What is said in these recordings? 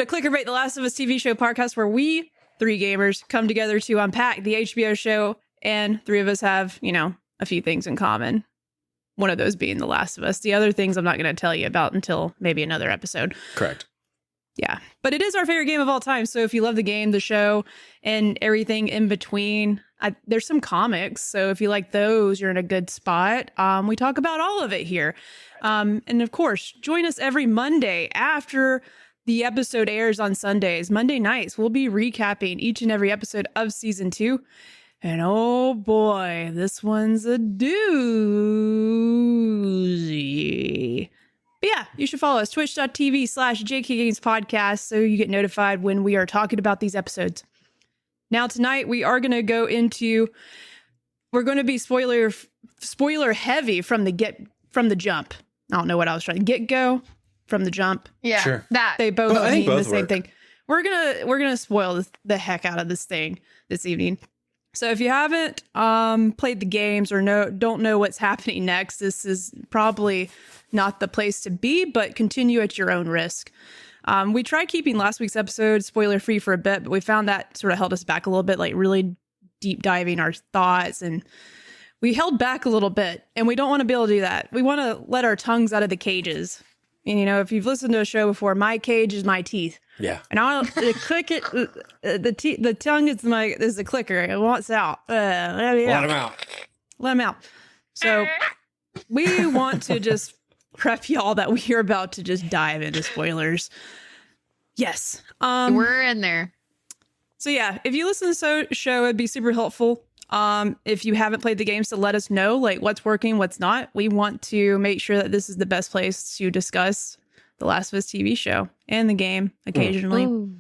to ClickerBait, the Last of Us TV show podcast, where we, three gamers, come together to unpack the HBO show, and three of us have, a few things in common. One of those being The Last of Us. The other things I'm not going to tell you about until maybe another episode. Correct. Yeah, but it is our favorite game of all time. So if you love the game, the show, and everything in between, there's some comics. So if you like those, you're in a good spot. We talk about all of it here. And of course, join us every Monday after the episode airs on Sundays. Monday nights, we'll be recapping each and every episode of season 2. And oh boy, this one's a doozy. But yeah, you should follow us, twitch.tv/JKGamesPodcast, so you get notified when we are talking about these episodes. Now, tonight, we are going to go into, we're going to be spoiler heavy from the jump. I don't know what I was trying to go from the jump. Yeah, sure. That. They both mean the same work. thing. We're gonna spoil the heck out of this thing this evening. So if you haven't played the games or don't know what's happening next, this is probably not the place to be, but continue at your own risk. We tried keeping last week's episode spoiler free for a bit, but we found that sort of held us back a little bit, like really deep diving our thoughts, and we held back a little bit, and we don't want to be able to do that. We want to let our tongues out of the cages. And if you've listened to a show before, my cage is my teeth. Yeah. And I'll click it. The tongue is the clicker. It wants out. Let him out. Let him out. So we want to just prep y'all that we are about to just dive into spoilers. Yes. We're in there. So yeah, if you listen to the show, it'd be super helpful. If you haven't played the games, to let us know like what's working, what's not. We want to make sure that this is the best place to discuss the Last of Us TV show and the game occasionally. Ooh.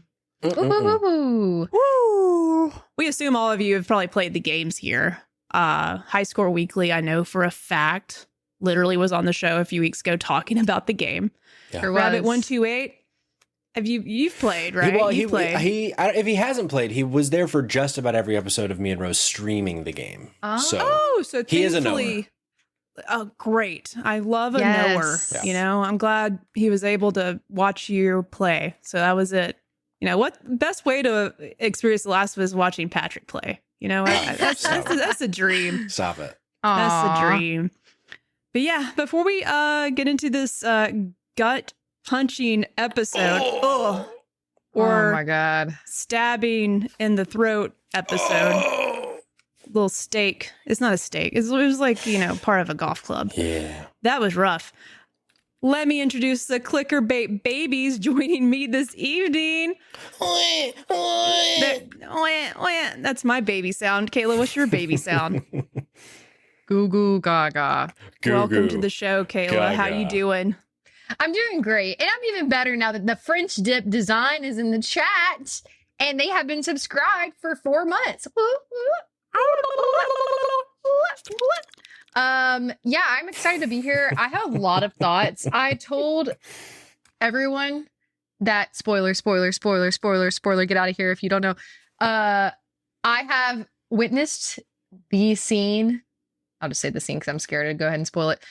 Woo. We assume all of you have probably played the games here. High Score Weekly, I know for a fact, literally was on the show a few weeks ago talking about the game. Yeah. Rabbit 128. You've played, right? He if he hasn't played, he was there for just about every episode of me and Rose streaming the game. So he is a knower. Oh, great. I love a knower. Yeah. I'm glad he was able to watch you play. So that was it. What best way to experience The Last of Us is watching Patrick play. That's a dream. Stop it. That's a dream. But yeah, before we get into this gut punching episode, oh my God, stabbing in the throat episode, little steak. It's not a steak. It was like, part of a golf club. Yeah. That That was rough. Let me introduce the ClickerBait babies joining me this evening. That's my baby sound. Kayla, what's your baby sound? Goo goo gaga. Welcome to the show, Kayla. Gaga. How you doing? I'm doing great. And I'm even better now that the French dip design is in the chat and they have been subscribed for 4 months. Yeah, I'm excited to be here. I have a lot of thoughts. I told everyone that spoiler, get out of here if you don't know. I have witnessed the scene. I'll just say the scene because I'm scared to go ahead and spoil it.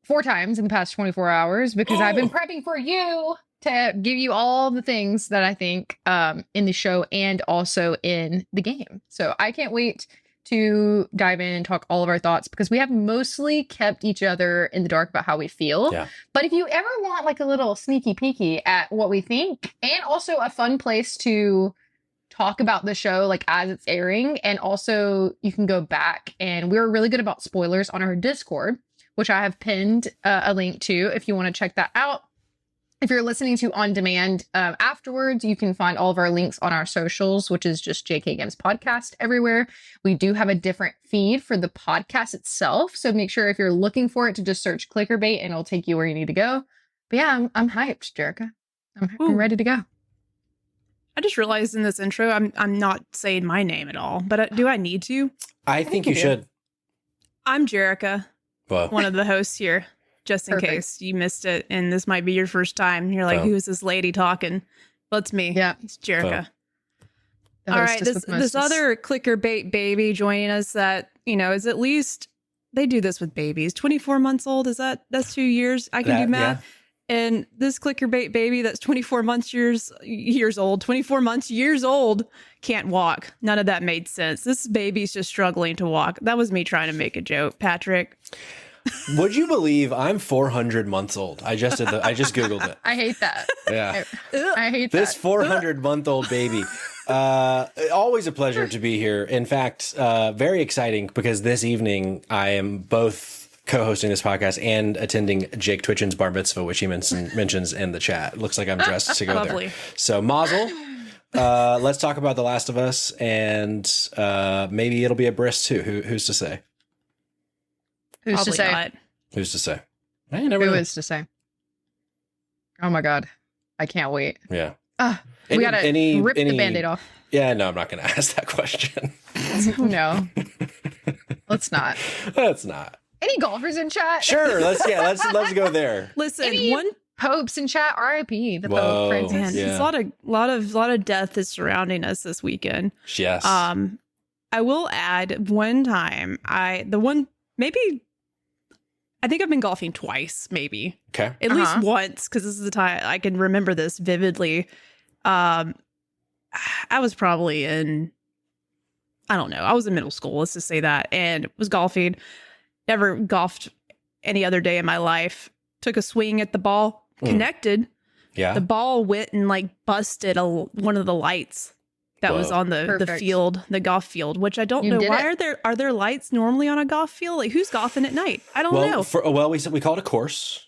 4 times in the past 24 hours because I've been prepping for you to give you all the things that I think in the show and also in the game. So I can't wait to dive in and talk all of our thoughts because we have mostly kept each other in the dark about how we feel. Yeah. But if you ever want like a little sneaky peeky at what we think and also a fun place to talk about the show like as it's airing, and also you can go back, and we're really good about spoilers on our Discord, which I have pinned a link to if you want to check that out. If you're listening to on demand afterwards, you can find all of our links on our socials, which is just JK Games Podcast everywhere. We do have a different feed for the podcast itself. So make sure if you're looking for it to just search ClickerBait and it'll take you where you need to go. But yeah, I'm hyped, Jerica. I'm ready to go. I just realized in this intro, I'm not saying my name at all, but do I need to? I think you should. I'm Jerica, one of the hosts here, just in case you missed it. And this might be your first time. You're like, who is this lady talking? Well, it's me. Yeah. It's Jerica. All right. This other ClickerBait baby joining us that, is at least, they do this with babies. 24 months old. That's 2 years. I can do math. And this ClickerBait baby that's 24 months years old, 24 months years old, can't walk. None of that made sense. This baby's just struggling to walk. That was me trying to make a joke, Patrick. Would you believe I'm 400 months old? I just Googled it. I hate that. Yeah. I hate This that. 400-month-old baby. Always a pleasure to be here. In fact, very exciting because this evening I am both co-hosting this podcast and attending Jake Twitchen's bar mitzvah, which he mentions in the chat. Looks like I'm dressed to go Lovely. there. So Mazel. Let's talk about The Last of Us, and maybe it'll be a bris too. Who's to say? Who's Probably to say? not. Who's to say? I never Who know. is to say? Oh my God. I can't wait. Yeah. We gotta rip the Band-Aid off. Yeah, no, I'm not going to ask that question. No. Let's not. Let's not. Any golfers in chat? Sure. Let's go there. Listen, Any popes in chat? R.I.P. The Whoa. Pope Francis. man, Yeah. there's a lot of death is surrounding us this weekend. Yes. I will add one time I think I've been golfing twice, maybe. Okay. At least once, because this is the time I can remember this vividly. I was probably I was in middle school, let's just say that, and was golfing. Never golfed any other day in my life. Took a swing at the ball, connected. Yeah. The ball went and like busted one of the lights that was on the Perfect. field, the golf field, which I don't You know. did Why it. are there lights normally on a golf field? Like, who's golfing at night? I don't know. We call it a course.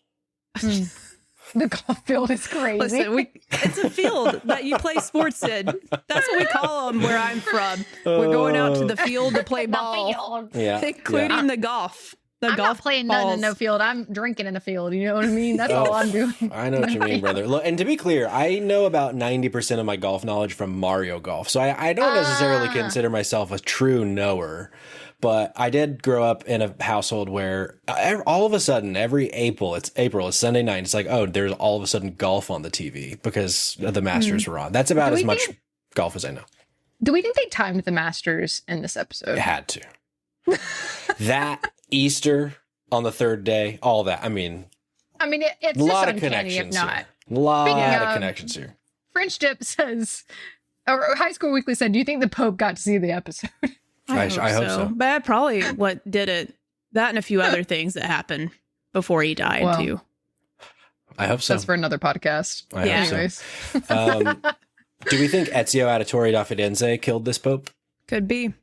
The golf field is crazy. Listen, it's a field that you play sports in. That's what we call them where I'm from. We're going out to the field to play ball, Yeah. including the golf. I'm not playing nothing in no field. I'm drinking in the field. You know what I mean? That's all I'm doing. I know what you mean, brother. Look, and to be clear, I know about 90% of my golf knowledge from Mario Golf. So I don't necessarily consider myself a true knower. But I did grow up in a household where all of a sudden, every April, it's Sunday night. It's like, oh, there's all of a sudden golf on the TV because the Masters were on. That's about as much golf as I know. Do we think they timed the Masters in this episode? It had to. That Easter on the third day, all that. I mean, it's a lot just of uncanny connections if not. here. A lot Speaking of of- connections here. French Dip says, or High School Weekly said, do you think the Pope got to see the episode? I hope so. But that probably what did it. That and a few other things that happened before he died, Well, too. I hope so. That's for another podcast. I hope so. Anyways. Do we think Ezio Auditore da Fidenza killed this pope? Could be.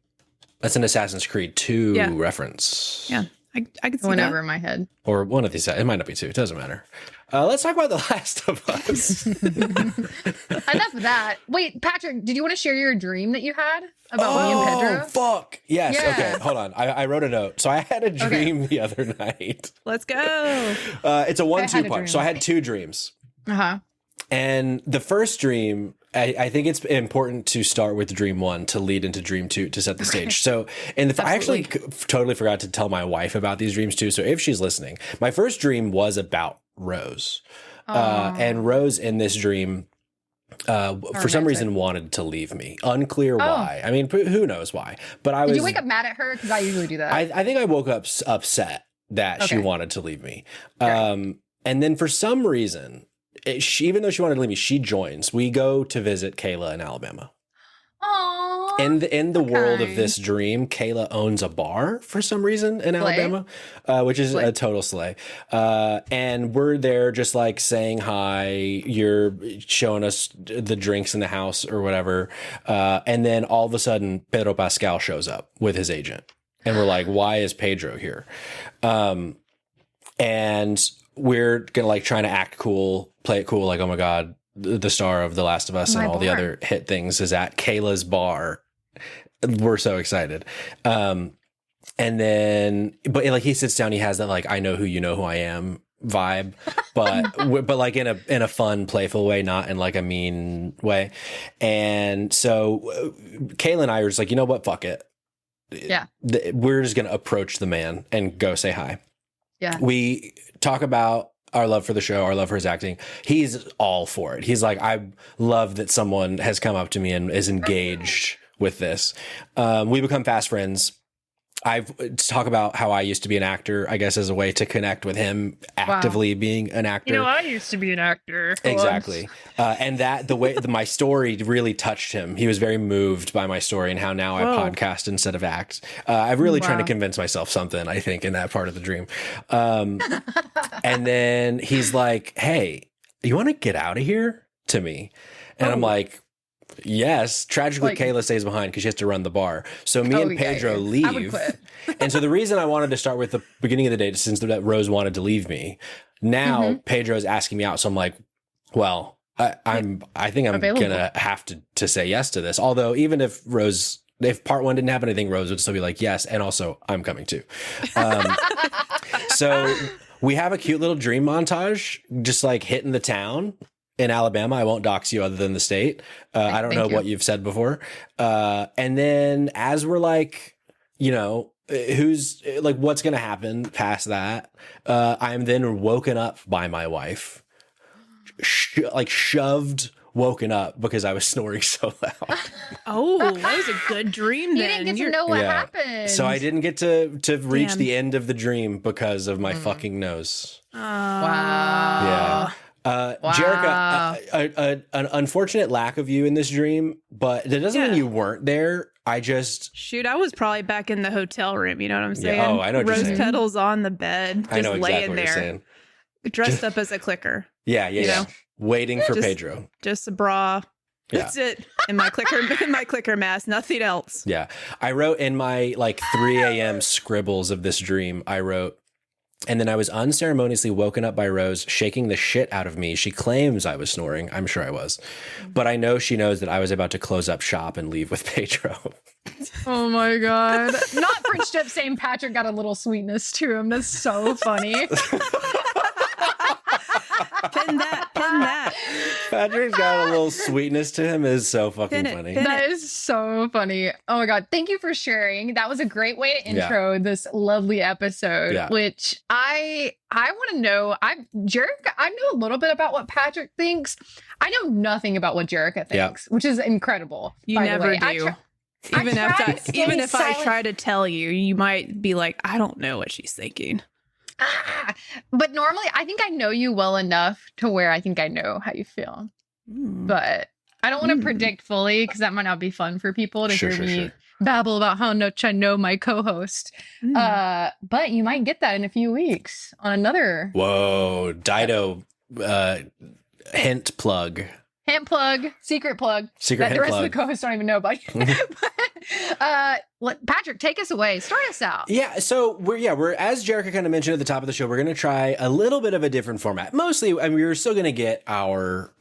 That's an Assassin's Creed 2 Yeah. reference. Yeah. I could see Whenever that. in my head. Or one of these. It might not be 2. It doesn't matter. Let's talk about The Last of Us. Enough of that. Wait, Patrick, did you want to share your dream that you had about me and Pedro? Fuck. Yes. Yeah. Okay. Hold on. I wrote a note. So I had a dream the other night. Let's go. It's a 1-2 had a punch. dream. So I had 2 dreams. Uh-huh. And the first dream, I think it's important to start with dream 1 to lead into dream 2 to set the stage. So, I actually totally forgot to tell my wife about these dreams too. So if she's listening, my first dream was about Rose. And Rose in this dream, for some reason, wanted to leave me. Unclear why. I mean, who knows why? But I was. Did you wake up mad at her? Because I usually do that. I think I woke up upset that she wanted to leave me. And then for some reason, even though she wanted to leave me, she joins. We go to visit Kayla in Alabama. Aww. In the world of this dream, Kayla owns a bar for some reason in Alabama, which is a total slay. And we're there just like saying hi. You're showing us the drinks in the house or whatever. And then all of a sudden, Pedro Pascal shows up with his agent. And we're like, why is Pedro here? And we're gonna like trying to act cool, play it cool, like, oh my God, the star of The Last of Us and all the other hit things is at Kayla's bar. We're so excited. And then, but like he sits down, he has that like, I know who you know who I am vibe, but like in a fun, playful way, not in like a mean way. And so Kayla and I are just like, you know what? Fuck it. Yeah. We're just going to approach the man and go say hi. Yeah. We talk about our love for the show, our love for his acting. He's all for it. He's like, I love that someone has come up to me and is engaged with this. We become fast friends. I've talk about how I used to be an actor, I guess, as a way to connect with him actively being an actor. I used to be an actor. Exactly. And that the way my story really touched him. He was very moved by my story and how now I podcast instead of act. I'm really trying to convince myself something, I think, in that part of the dream. And then he's like, hey, you want to get out of here to me? And I'm like, yes. Tragically, Kayla stays behind because she has to run the bar. So me and Pedro leave. I would quit. And so the reason I wanted to start with the beginning of the date, since that Rose wanted to leave me, now Pedro is asking me out. So I'm like, well, I think I'm gonna have to say yes to this. Although even if part one didn't happen, I think Rose would still be like yes, and also I'm coming too. So we have a cute little dream montage, just like hitting the town in Alabama. I won't dox you other than the state. I don't know what you've said before. And then as we're like, who's like, what's going to happen past that? I'm then woken up by my wife, woken up because I was snoring so loud. Oh, that was a good dream. You then didn't get to know what happened. So I didn't get to reach the end of the dream because of my fucking nose. Wow. Yeah. Jerica, an unfortunate lack of you in this dream, but that doesn't mean you weren't there. I was probably back in the hotel room. You know what I'm saying? Yeah. Oh, I know what you're saying. Rose petals on the bed, just I know exactly laying what there, you're saying. Dressed up as a clicker. Yeah. Waiting for Pedro. Just a bra. That's it. In my clicker mask, nothing else. Yeah. I wrote in my 3 a.m. scribbles of this dream, and then I was unceremoniously woken up by Rose shaking the shit out of me. She claims I was snoring. I'm sure I was. But I know she knows that I was about to close up shop and leave with Pedro. Oh my God. Not Friendship St. Patrick got a little sweetness to him. That's so funny. Pin that. Patrick's got a little sweetness to him is so fucking funny. That is so funny. Oh my God. Thank you for sharing. That was a great way to intro this lovely episode, which I want to know. Jerica, I know a little bit about what Patrick thinks. I know nothing about what Jerica thinks, which is incredible. You never do. Even if I try to tell you, you might be like, I don't know what she's thinking. But normally I think I know you well enough to where I think I know how you feel. But I don't want to predict fully because that might not be fun for people to hear me babble about how much I know my co-host. But you might get that in a few weeks on another. Whoa, Dido hint plug. Hint plug, secret plug. Secret hint the rest plug. of the co-hosts don't even know about. Patrick, take us away. Start us out. Yeah, so we're as Jerica kind of mentioned at the top of the show, we're going to try a little bit of a different format. Mostly, we're still going to get our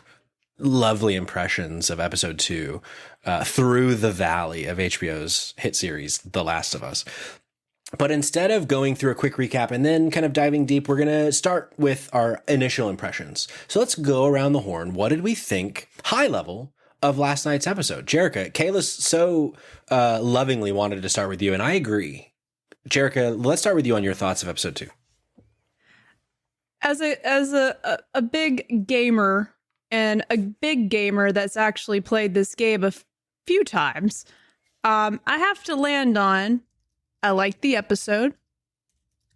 lovely impressions of episode 2 through the valley of HBO's hit series, The Last of Us. But instead of going through a quick recap and then kind of diving deep, we're going to start with our initial impressions. So let's go around the horn. What did we think, high level, of last night's episode? Jerica, Kayla so lovingly wanted to start with you, and I agree. Jerica, let's start with you on your thoughts of episode 2. As a big gamer, and a big gamer that's actually played this game a few times, I have to land on, I liked the episode.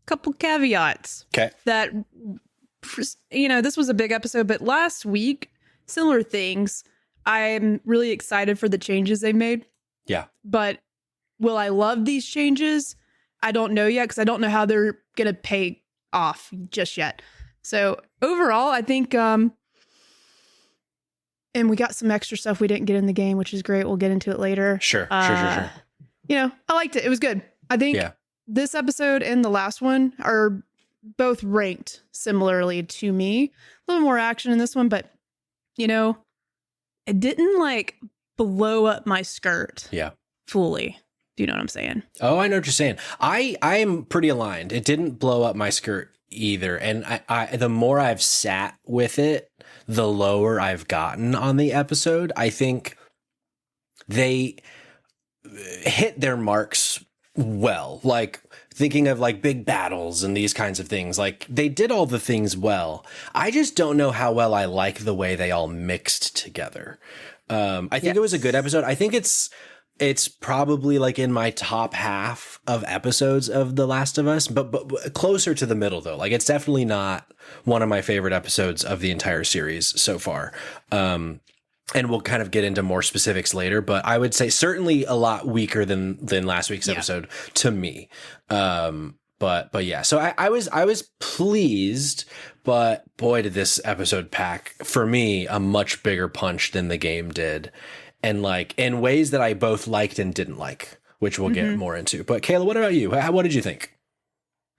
Couple caveats. Okay. That, this was a big episode, but last week, similar things. I'm really excited for the changes they made. Yeah. But will I love these changes? I don't know yet because I don't know how they're going to pay off just yet. So overall, I think, and we got some extra stuff we didn't get in the game, which is great. We'll get into it later. Sure. I liked it. It was good. I think this episode and the last one are both ranked similarly to me. A little more action in this one, but, it didn't blow up my skirt. Yeah. Fully. Do you know what I'm saying? Oh, I know what you're saying. I'm pretty aligned. It didn't blow up my skirt either. And I the more I've sat with it, the lower I've gotten on the episode. I think they hit their marks well. Thinking of big battles and these kinds of things. They did all the things well. I just don't know how well I like the way they all mixed together. I think it was a good episode. I think it's it's probably like in my top half of episodes of The Last of Us, but closer to the middle though. Like it's definitely not one of my favorite episodes of the entire series so far. And we'll kind of get into more specifics later, but I would say certainly a lot weaker than last week's episode to me. But yeah, so I was pleased, but boy, did this episode pack for me a much bigger punch than the game did. And like in ways that I both liked and didn't like, which we'll get more into. But Kayla, what about you? What did you think?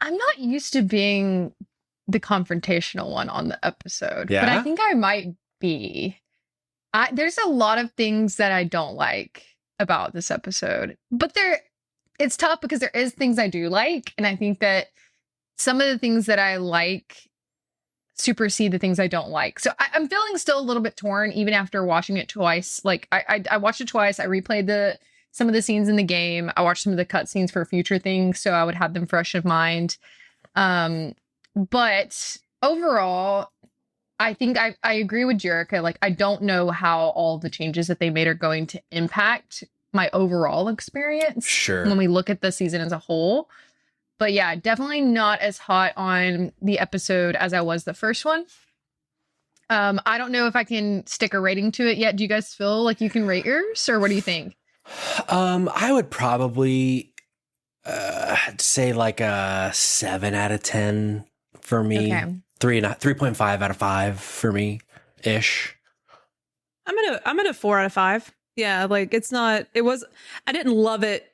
I'm not used to being the confrontational one on the episode, but I think I might be. There's a lot of things that I don't like about this episode, but it's tough because there is things I do like. And I think that some of the things that I like supersede the things I don't like. So I'm feeling still a little bit torn even after watching it twice. Like I watched it twice. I replayed some of the scenes in the game. I watched some of the cutscenes for future things, so I would have them fresh of mind. But overall, I think I agree with Jerica. Like I don't know how all the changes that they made are going to impact my overall experience. Sure. When we look at the season as a whole. But yeah, definitely not as hot on the episode as I was the first one. I don't know if I can stick a rating to it yet. Do you guys feel like you can rate yours, or what do you think? I would probably say like a 7 out of 10 for me. Okay. 3.5 out of 5 for me ish. I'm at a 4 out of 5. Yeah, like I didn't love it.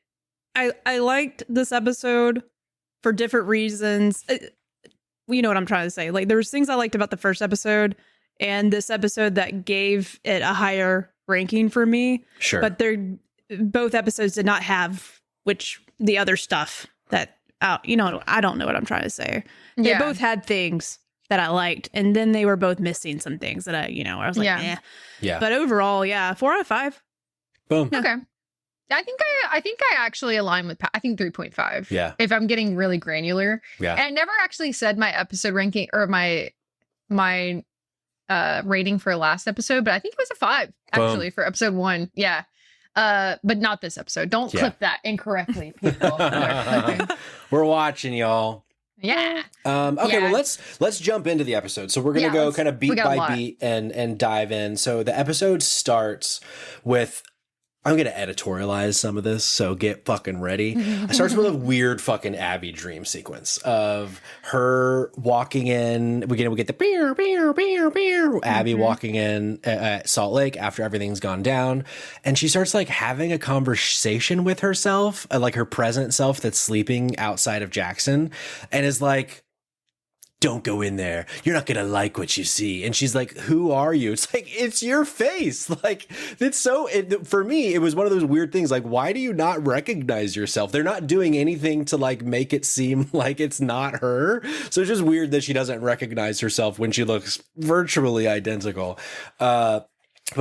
I liked this episode for different reasons. You know what I'm trying to say. Like there's things I liked about the first episode and this episode that gave it a higher ranking for me. Sure. But both episodes did not have the other stuff that I don't know what I'm trying to say. They both had things that I liked, and then they were both missing some things that I was like, eh. Yeah. But overall, 4 out of 5. Boom. Yeah. Okay. I think I actually align with I think 3.5. Yeah. If I'm getting really granular. Yeah. And I never actually said my episode ranking or my rating for last episode, but I think it was a 5 actually for episode 1. Yeah. But not this episode. Don't clip that incorrectly, people. We're watching, y'all. Yeah. Okay, well let's jump into the episode. So we're gonna go kind of beat by beat and dive in. So the episode starts with, I'm going to editorialize some of this, so get fucking ready. It starts with a weird fucking Abby dream sequence of her walking in. We get the beer, Abby walking in at Salt Lake after everything's gone down. And she starts like having a conversation with herself, like her present self that's sleeping outside of Jackson, and is like, don't go in there. You're not going to like what you see. And she's like, who are you? It's like, it's your face. Like, for me, it was one of those weird things. Like, why do you not recognize yourself? They're not doing anything to like make it seem like it's not her. So it's just weird that she doesn't recognize herself when she looks virtually identical. But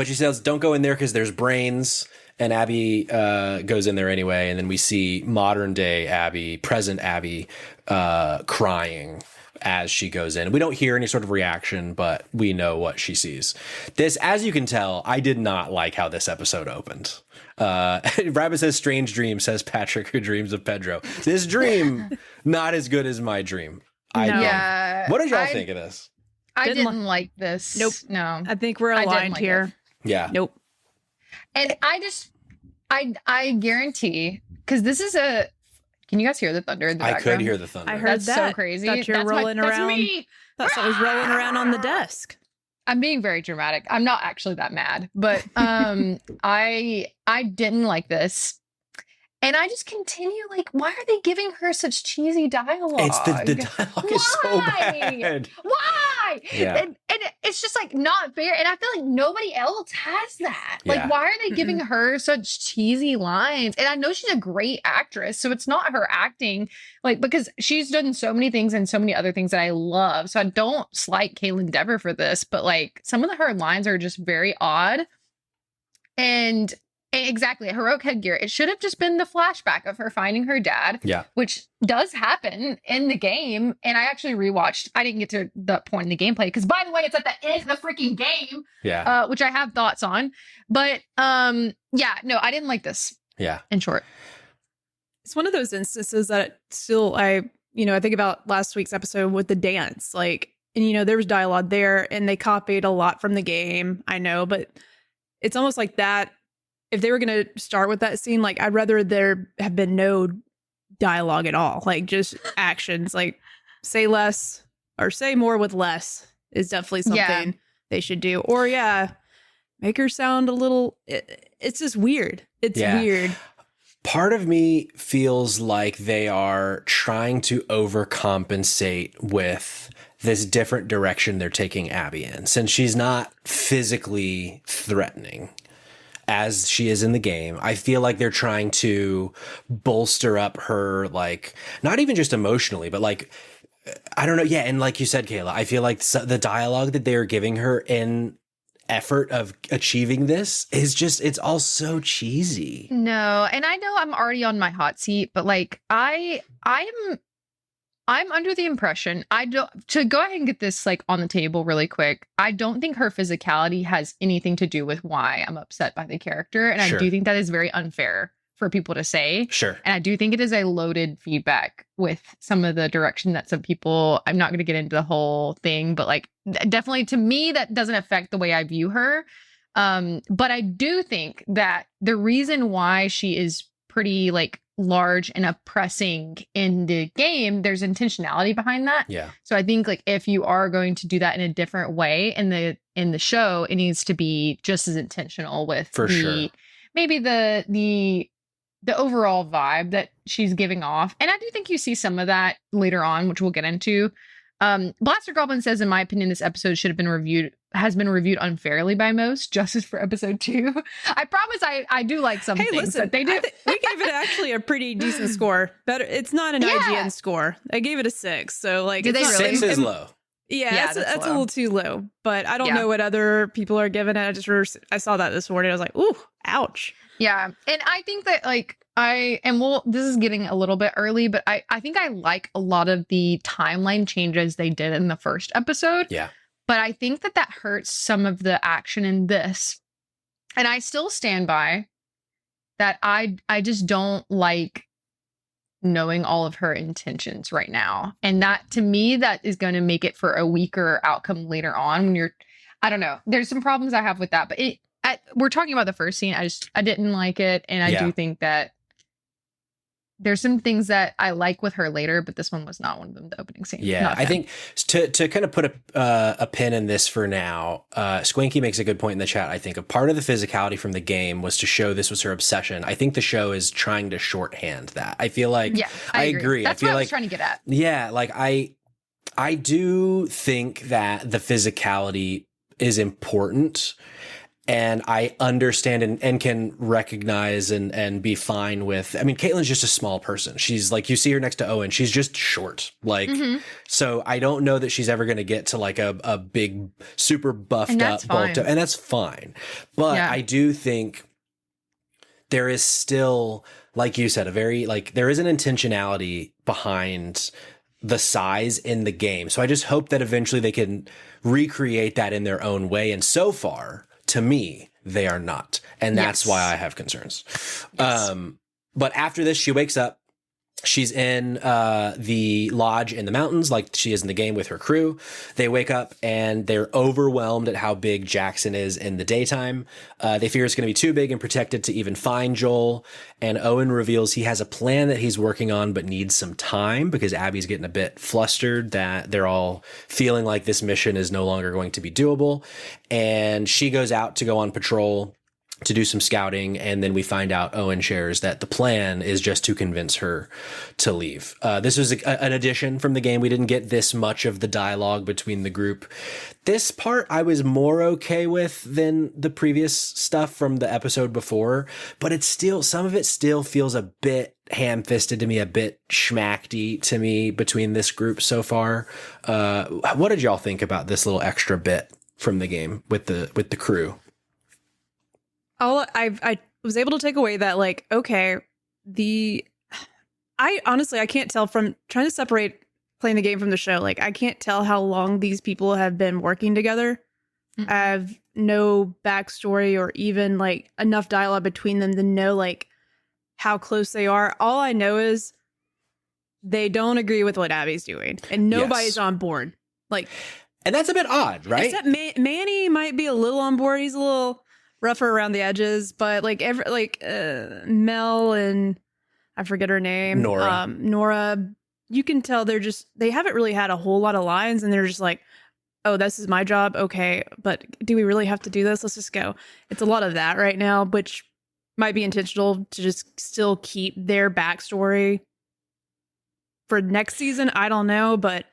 she says, don't go in there because there's brains. And Abby goes in there anyway. And then we see modern day Abby, present Abby, crying as she goes in. We don't hear any sort of reaction, but we know what she sees. This, as you can tell, I did not like how this episode opened. Rabbit says, strange dream, says Patrick, who dreams of Pedro. This dream, not as good as my dream. What did y'all think of this? I didn't like this. Nope. No. I think we're aligned here. Yeah. Nope. And I guarantee, because this is can you guys hear the thunder in the background? I could hear the thunder. I heard that's so crazy. Thought you're rolling around. That's me. Thought something was rolling around on the desk. I'm being very dramatic. I'm not actually that mad, but I didn't like this. And I just continue like, why are they giving her such cheesy dialogue? It's the dialogue is so bad. Why? Yeah. And it's just like not fair. And I feel like nobody else has that. Yeah. Like, why are they giving her such cheesy lines? And I know she's a great actress, so it's not her acting, like, because she's done so many things and so many other things that I love. So I don't slight Caitlin Dever for this, but like some of her lines are just very odd. And exactly, heroic headgear. It should have just been the flashback of her finding her dad, which does happen in the game. And I actually rewatched. I didn't get to that point in the gameplay because, by the way, it's at the end of the freaking game, which I have thoughts on. But no, I didn't like this. Yeah. In short. It's one of those instances that still I think about last week's episode with the dance, like, and there was dialogue there and they copied a lot from the game, I know, but it's almost like that. If they were going to start with that scene, like, I'd rather there have been no dialogue at all, like just actions, like say less or say more with less is definitely something they should do. Or make her sound a little, it's just weird. It's weird. Part of me feels like they are trying to overcompensate with this different direction they're taking Abby in, since she's not physically threatening as she is in the game. I feel like they're trying to bolster up her, like, not even just emotionally, but like, I don't know. Yeah. And like you said, Kayla, I feel like the dialogue that they're giving her in effort of achieving this is just, it's all so cheesy. No, and I know I'm already on my hot seat, but like I'm under the impression, to go ahead and get this like on the table really quick, I don't think her physicality has anything to do with why I'm upset by the character. And I do think that is very unfair for people to say. Sure. And I do think it is a loaded feedback with some of the direction that some people, I'm not going to get into the whole thing, but like definitely to me, that doesn't affect the way I view her. But I do think that the reason why she is pretty like large and oppressing in the game, there's intentionality behind that. Yeah. So I think like if you are going to do that in a different way in the show, it needs to be just as intentional with maybe the overall vibe that she's giving off. And I do think you see some of that later on, which we'll get into. Blaster Goblin says, in my opinion, this episode has been reviewed unfairly by most. Justice for episode 2. I promise I do like some things that they do. We gave it actually a pretty decent score. Better. It's not an IGN score. I gave it a 6. So like, did they really? 6 is low. Yeah, that's a little too low. But I don't know what other people are giving it. I saw that this morning. I was like, ooh, ouch. Yeah. And I think that like this is getting a little bit early, but I think I like a lot of the timeline changes they did in the first episode. Yeah. But I think that hurts some of the action in this. And I still stand by that I just don't like knowing all of her intentions right now. And that, to me, that is going to make it for a weaker outcome later on when I don't know. There's some problems I have with that, but we're talking about the first scene. I didn't like it. And I do think that there's some things that I like with her later, but this one was not one of them, the opening scene. Yeah, I think to kind of put a pin in this for now, Squinky makes a good point in the chat. I think a part of the physicality from the game was to show this was her obsession. I think the show is trying to shorthand that. I feel like, I agree. That's I feel what I like, was trying to get at. Yeah, like I do think that the physicality is important. And I understand and can recognize and be fine with, I mean, Caitlin's just a small person. She's like, you see her next to Owen, she's just short. Like, so I don't know that she's ever going to get to like a big, super buffed up, bulked up, and that's fine. But I do think there is still, like you said, there is an intentionality behind the size in the game. So I just hope that eventually they can recreate that in their own way. And so far, to me, they are not. And that's why I have concerns. Yes. But after this, she wakes up. She's in the lodge in the mountains like she is in the game with her crew. They wake up and they're overwhelmed at how big Jackson is in the daytime. They fear it's going to be too big and protected to even find Joel. And Owen reveals he has a plan that he's working on but needs some time because Abby's getting a bit flustered that they're all feeling like this mission is no longer going to be doable. And she goes out to go on patrol to do some scouting, and then we find out Owen shares that the plan is just to convince her to leave. This was an addition from the game. We didn't get this much of the dialogue between the group. This part I was more okay with than the previous stuff from the episode before, but it's still, some of it still feels a bit ham-fisted to me, a bit schmackedy to me between this group so far. What did y'all think about this little extra bit from the game with the crew? I was able to take away that, like, okay, I honestly can't tell from trying to separate playing the game from the show. Like, I can't tell how long these people have been working together. I have no backstory or even like enough dialogue between them to know like how close they are. All I know is they don't agree with what Abby's doing, and nobody's on board. Like, and that's a bit odd, right? Except Manny might be a little on board. He's a little rougher around the edges, but like Mel and I forget her name, Nora. You can tell they haven't really had a whole lot of lines, and they're just like, oh, this is my job. Okay, but do we really have to do this? Let's just go. It's a lot of that right now, which might be intentional to just still keep their backstory for next season. I don't know, but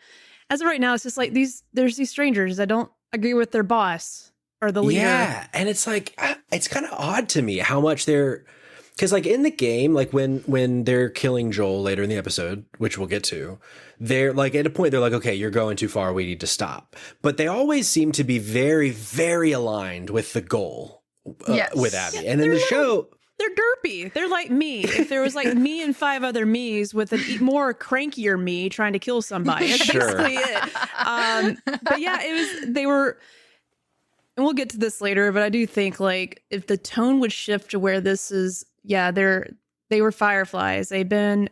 as of right now, it's just like there's these strangers that don't agree with their boss or the leader. Yeah, and it's like, it's kind of odd to me how much because like in the game, like when they're killing Joel later in the episode, which we'll get to, they're like at a point they're like, okay, you're going too far, we need to stop. But they always seem to be very, very aligned with the goal with Abby. Yeah, and in the show, they're derpy. They're like me. If there was like me and 5 other me's with a more crankier me trying to kill somebody, that's basically it. But yeah, they were. And we'll get to this later, but I do think like if the tone would shift to where this is, they were Fireflies. They've been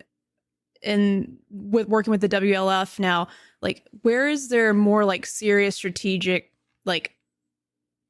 working with the WLF now. Like, where is there more like serious strategic like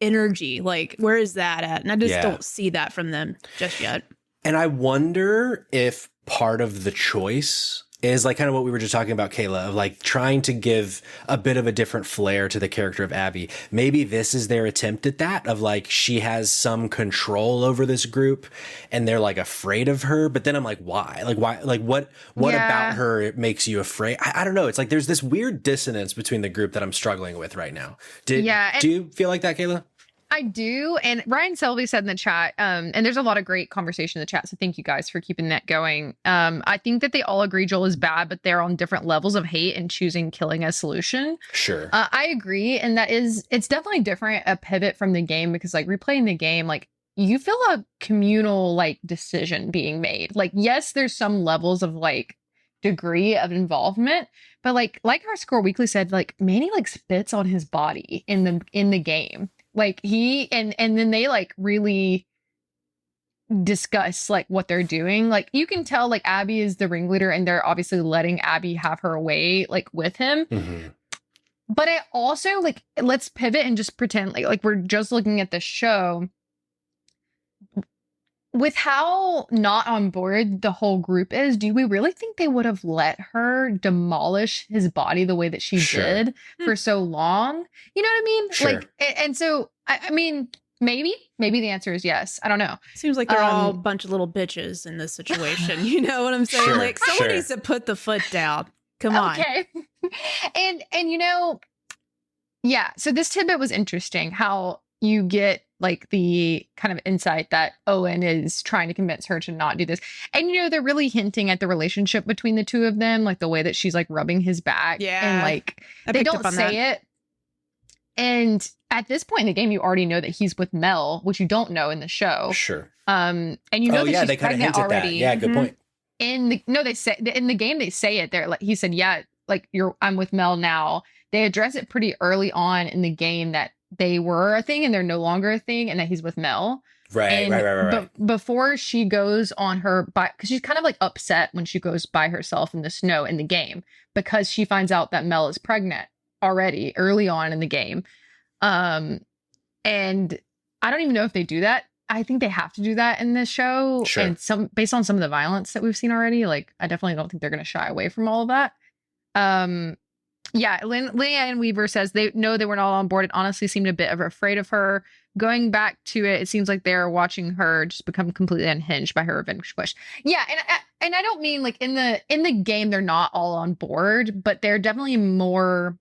energy? Like, where is that at? And I just don't see that from them just yet. And I wonder if part of the choice is like kind of what we were just talking about, Kayla, of like trying to give a bit of a different flair to the character of Abby. Maybe this is their attempt at that, of like she has some control over this group and they're like afraid of her. But then I'm like, why? Like, what about her makes you afraid? I don't know. It's like there's this weird dissonance between the group that I'm struggling with right now. Do you feel like that, Kayla? I do. And Ryan Selby said in the chat, and there's a lot of great conversation in the chat, so thank you guys for keeping that going. I think that they all agree Joel is bad, but they're on different levels of hate and choosing killing as solution. Sure. I agree. And it's definitely different, a pivot from the game, because like replaying the game, like you feel a communal like decision being made. Like, yes, there's some levels of like degree of involvement, but like our Score Weekly said, like Manny like spits on his body in the game. Like he and then they like really discuss like what they're doing. Like you can tell like Abby is the ringleader and they're obviously letting Abby have her way like with him. Mm-hmm. But I also like, let's pivot and just pretend like we're just looking at the show. With how not on board the whole group is, do we really think they would have let her demolish his body the way that she did for so long? You know what I mean? Sure. Like, and so, I mean, maybe the answer is yes. I don't know. Seems like they're all a bunch of little bitches in this situation. You know what I'm saying? Sure, like someone needs to put the foot down. Come on. Okay. and you know, yeah. So this tidbit was interesting, how you get like the kind of insight that Owen is trying to convince her to not do this. And, you know, they're really hinting at the relationship between the two of them, like the way that she's like rubbing his back. Yeah. And like, they don't say it. And at this point in the game, you already know that he's with Mel, which you don't know in the show. Sure. And you know that she's pregnant already. That. Yeah, good point. They say in the game, they say it there. Like he said, yeah, like I'm with Mel now. They address it pretty early on in the game that they were a thing and they're no longer a thing, and that he's with Mel. Right. But before she goes on her, because she's kind of like upset when she goes by herself in the snow in the game, because she finds out that Mel is pregnant already early on in the game. And I don't even know if they do that. I think they have to do that in this show. Sure. And based on some of the violence that we've seen already, like I definitely don't think they're going to shy away from all of that. Yeah, Leanne Weaver says they know they were not on board and honestly seemed a bit afraid of her. Going back to it, it seems like they're watching her just become completely unhinged by her revenge push. Yeah, and I don't mean like in the game they're not all on board, but they're definitely more.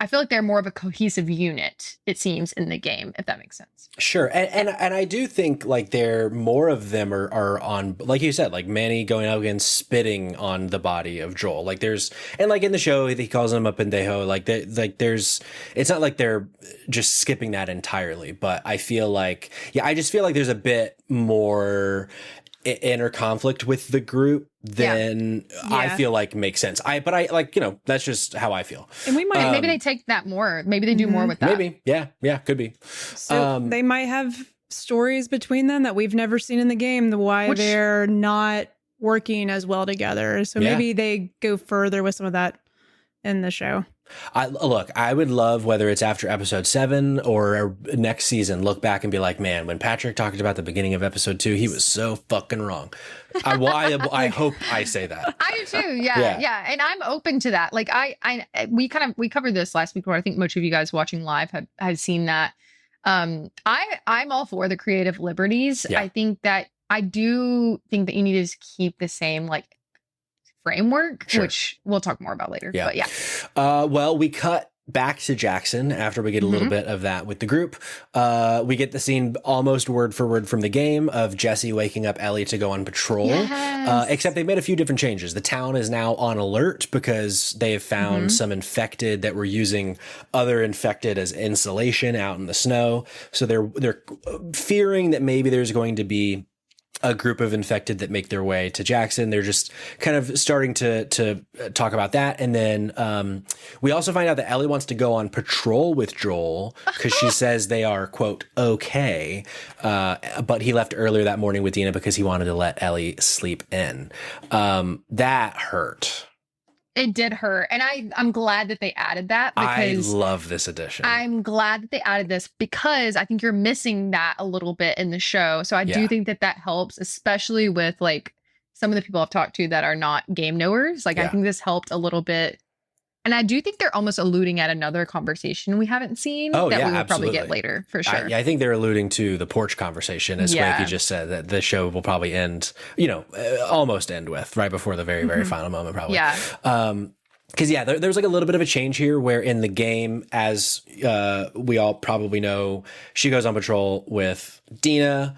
I feel like they're more of a cohesive unit, it seems, in the game, if that makes sense. Sure. And I do think like more of them are on, like you said, like Manny going out and spitting on the body of Joel. Like and like in the show, he calls him a pendejo. It's not like they're just skipping that entirely, but I feel like, I just feel like there's a bit more inner conflict with the group than I feel like makes sense. But I like, that's just how I feel. And we might maybe they take that more. Maybe they do more with that. Maybe. Yeah. Could be. So they might have stories between them that we've never seen in the game, why they're not working as well together. So maybe they go further with some of that in the show. I would love, whether it's after episode 7 or next season, look back and be like, man, when Patrick talked about the beginning of episode 2, he was so fucking wrong. I hope I say that. I do too. Yeah. And I'm open to that. Like we covered this last week, where I think most of you guys watching live have seen that. I'm all for the creative liberties. Yeah. I do think that you need to just keep the same like framework, which we'll talk more about later. Yeah. But yeah. Well, we cut back to Jackson after we get a little bit of that with the group. We get the scene almost word for word from the game of Jesse waking up Ellie to go on patrol. Yes. Except they've made a few different changes. The town is now on alert because they have found some infected that were using other infected as insulation out in the snow. So they're fearing that maybe there's going to be a group of infected that make their way to Jackson. They're just kind of starting to talk about that. And then we also find out that Ellie wants to go on patrol with Joel because she says they are, quote, okay. But he left earlier that morning with Dina because he wanted to let Ellie sleep in. That hurt. It did hurt. And I'm glad that they added that, because I love this addition. I'm glad that they added this, because I think you're missing that a little bit in the show. So I do think that helps, especially with like some of the people I've talked to that are not game knowers. Like I think this helped a little bit. And I do think they're almost alluding at another conversation we haven't seen that we will probably get later, for sure. I think they're alluding to the porch conversation, as Swanky just said, that the show will probably end, almost end with right before the very, very final moment, probably. Yeah. Because, there's like a little bit of a change here where in the game, as we all probably know, she goes on patrol with Dina.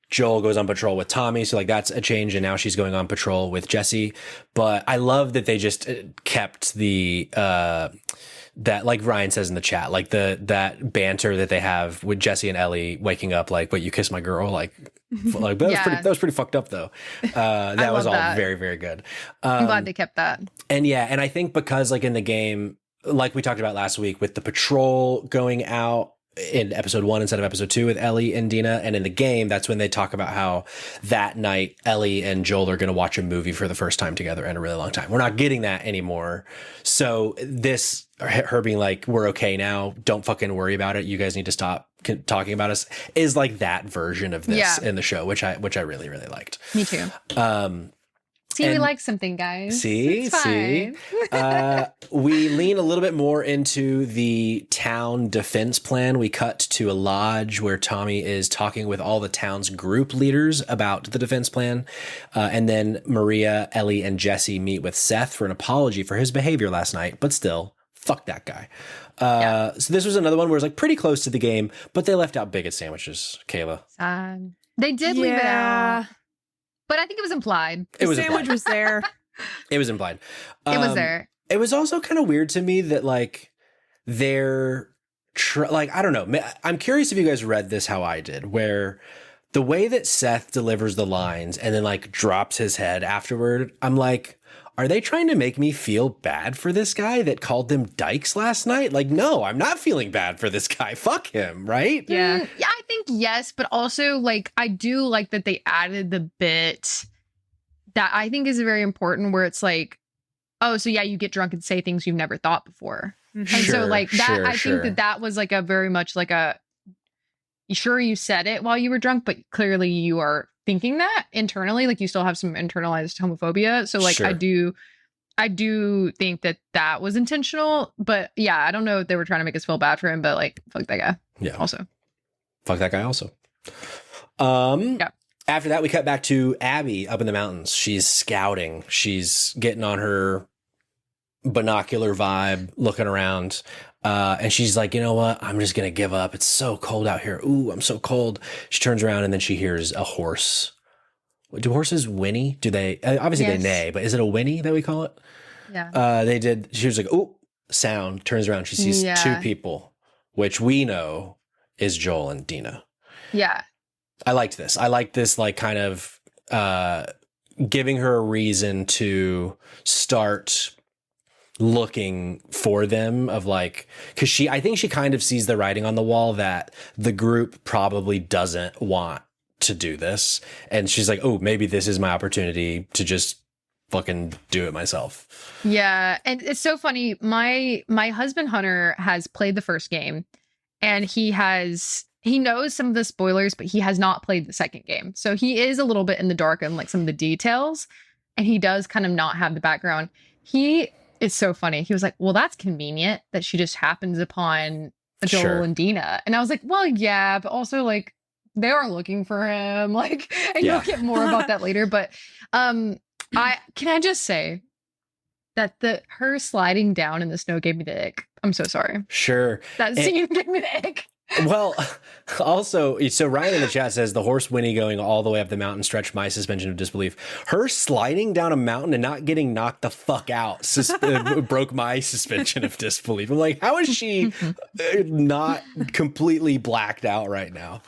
Joel goes on patrol with Tommy. So like that's a change. And now she's going on patrol with Jesse. But I love that they just kept the, that, like Ryan says in the chat, like that banter that they have with Jesse and Ellie waking up like, "Wait, you kissed my girl?" Like that was pretty fucked up though. That was all very, very good. I'm glad they kept that. And and I think because like in the game, like we talked about last week with the patrol going out in episode 1 instead of episode 2 with Ellie and Dina, and in the game, that's when they talk about how that night Ellie and Joel are going to watch a movie for the first time together in a really long time. We're not getting that anymore. So this, her being like, "We're okay now, don't fucking worry about it, you guys need to stop talking about us," is like that version of this in the show, which I really, really liked. Me too. We like something, guys. See. We lean a little bit more into the town defense plan. We cut to a lodge where Tommy is talking with all the town's group leaders about the defense plan. And then Maria, Ellie, and Jesse meet with Seth for an apology for his behavior last night. But still, fuck that guy. So this was another one where it's like pretty close to the game, but they left out bigot sandwiches, Kayla. They did leave it out. But I think it was implied. The sandwich was there. It was implied. It was there. It was also kind of weird to me that like they're I don't know. I'm curious if you guys read this how I did, where the way that Seth delivers the lines and then like drops his head afterward, I'm like, are they trying to make me feel bad for this guy that called them dykes last night? Like, no, I'm not feeling bad for this guy. Fuck him, right? Yeah. Yeah, I think yes, but also like I do like that they added the bit that I think is very important, where it's like, oh, so yeah, you get drunk and say things you've never thought before. And so like that, I think that was like a very much like a, sure, you said it while you were drunk, but clearly you are thinking that internally, like you still have some internalized homophobia. So like I do think that was intentional, but yeah, I don't know if they were trying to make us feel bad for him, but like fuck that guy. Yeah. Also. Fuck that guy also. After that, we cut back to Abby up in the mountains. She's scouting. She's getting on her binocular vibe, looking around. And she's like, you know what? I'm just going to give up. It's so cold out here. Ooh, I'm so cold. She turns around and then she hears a horse. Do horses whinny? Do they? Obviously they neigh, but is it a whinny that we call it? Yeah. They did. She was like, ooh, sound. Turns around. She sees two people, which we know is Joel and Dina. Yeah. I liked this. I liked this, like, kind of giving her a reason to start looking for them of like, because I think she kind of sees the writing on the wall that the group probably doesn't want to do this, and she's like, oh, maybe this is my opportunity to just fucking do it myself. Yeah, and it's so funny. My husband Hunter has played the first game, and he knows some of the spoilers, but he has not played the second game, so he is a little bit in the dark on like some of the details, and he does kind of not have the background. It's so funny. He was like, well, that's convenient that she just happens upon Joel and Dina. And I was like, well, yeah, but also like they are looking for him. Like, and you'll get more about that later. But can I just say that her sliding down in the snow gave me the ick. I'm so sorry. Sure. That scene gave me the ick. Well, also, so Ryan in the chat says the horse Winnie going all the way up the mountain stretched my suspension of disbelief. Her sliding down a mountain and not getting knocked the fuck out broke my suspension of disbelief. I'm like, how is she not completely blacked out right now?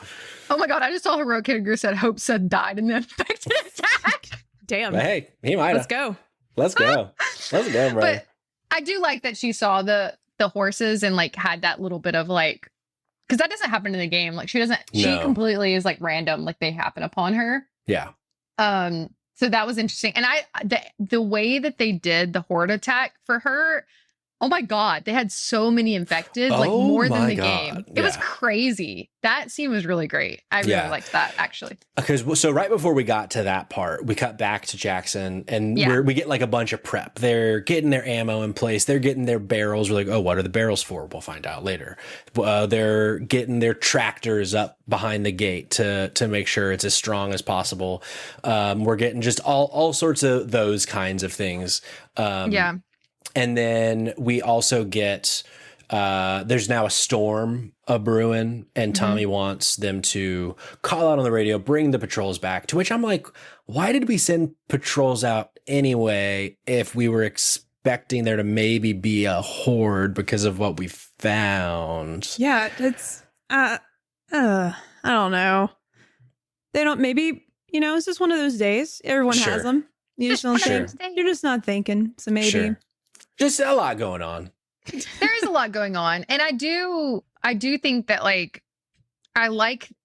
Oh my God, I just saw Heroic Kidder said Hope said died in the infected attack. Damn. But hey, he might have. Let's go. Let's go, bro. But I do like that she saw the horses and like had that little bit of like, because that doesn't happen in the game. Like she completely is like random. Like they happen upon her. Yeah. So that was interesting. And the way that they did the horde attack for her, oh my God, they had so many infected, like more than the game. It was crazy. That scene was really great. I really liked that, actually. Because so right before we got to that part, we cut back to Jackson, and we get like a bunch of prep. They're getting their ammo in place. They're getting their barrels. We're like, oh, what are the barrels for? We'll find out later. They're getting their tractors up behind the gate to make sure it's as strong as possible. We're getting just all sorts of those kinds of things. And then we also get, there's now a storm brewing, and Tommy wants them to call out on the radio, bring the patrols back, to which I'm like, why did we send patrols out anyway if we were expecting there to maybe be a horde because of what we found? Yeah, it's, I don't know. They don't, maybe, it's just one of those days. Everyone has them. You just don't think, you're just not thinking. So maybe. Sure. Just a lot going on. There is a lot going on. And I do think that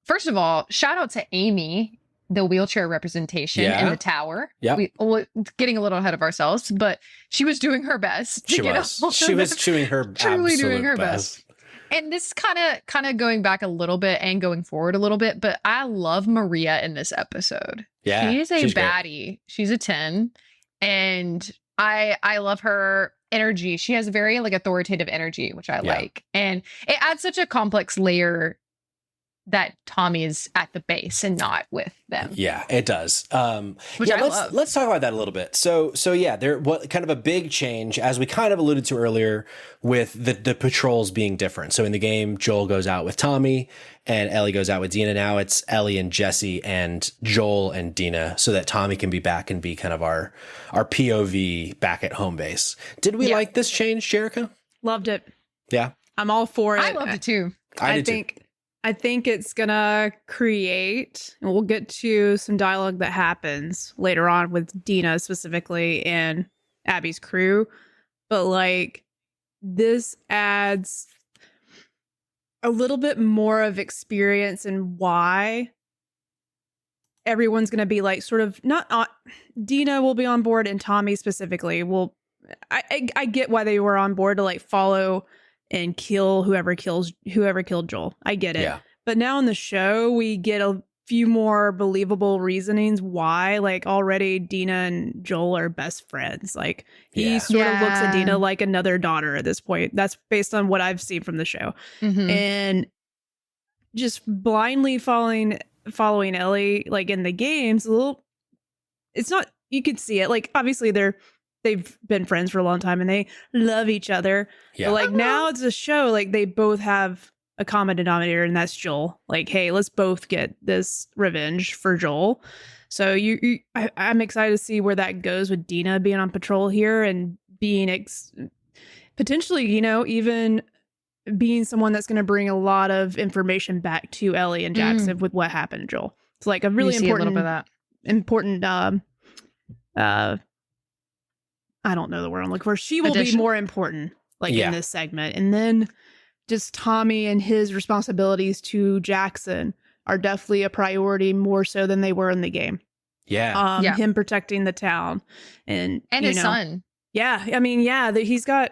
first of all, shout out to Amy, the wheelchair representation in the tower. Yeah. Getting a little ahead of ourselves, but she was doing her best. She was doing her truly doing her best. And this kind of going back a little bit and going forward a little bit, but I love Maria in this episode. Yeah. She's baddie. Great. She's a 10. And I love her energy. She has a very like authoritative energy, which I like. And it adds such a complex layer that Tommy is at the base and not with them. Yeah, it does. Which I love. Let's talk about that a little bit. So yeah, what kind of a big change, as we kind of alluded to earlier, with the patrols being different. So in the game, Joel goes out with Tommy and Ellie goes out with Dina. Now it's Ellie and Jesse and Joel and Dina, so that Tommy can be back and be kind of our POV back at home base. Did we like this change, Jerica? Loved it. Yeah. I'm all for it. I loved it too. I think it's gonna create, and we'll get to some dialogue that happens later on with Dina specifically and Abby's crew, but like this adds a little bit more of experience in why everyone's gonna be like sort of Dina will be on board, and Tommy specifically will. I get why they were on board to like follow and kill whoever killed Joel. I get it. Yeah. But now in the show, we get a few more believable reasonings why, like, already Dina and Joel are best friends. Like, he sort of looks at Dina like another daughter at this point. That's based on what I've seen from the show. Mm-hmm. And just blindly following Ellie, like, in the games, it's not, you could see it. Like, obviously they've been friends for a long time and they love each other. Yeah. But like now it's a show, like they both have a common denominator, and that's Joel. Like, hey, let's both get this revenge for Joel. So I'm excited to see where that goes with Dina being on patrol here and being potentially, even being someone that's going to bring a lot of information back to Ellie and Jackson with what happened to Joel. It's like a really important I don't know the word I'm looking for. She will be more important, like in this segment. And then just Tommy and his responsibilities to Jackson are definitely a priority more so than they were in the game. Yeah. Him protecting the town and his son. Yeah. I mean, he's got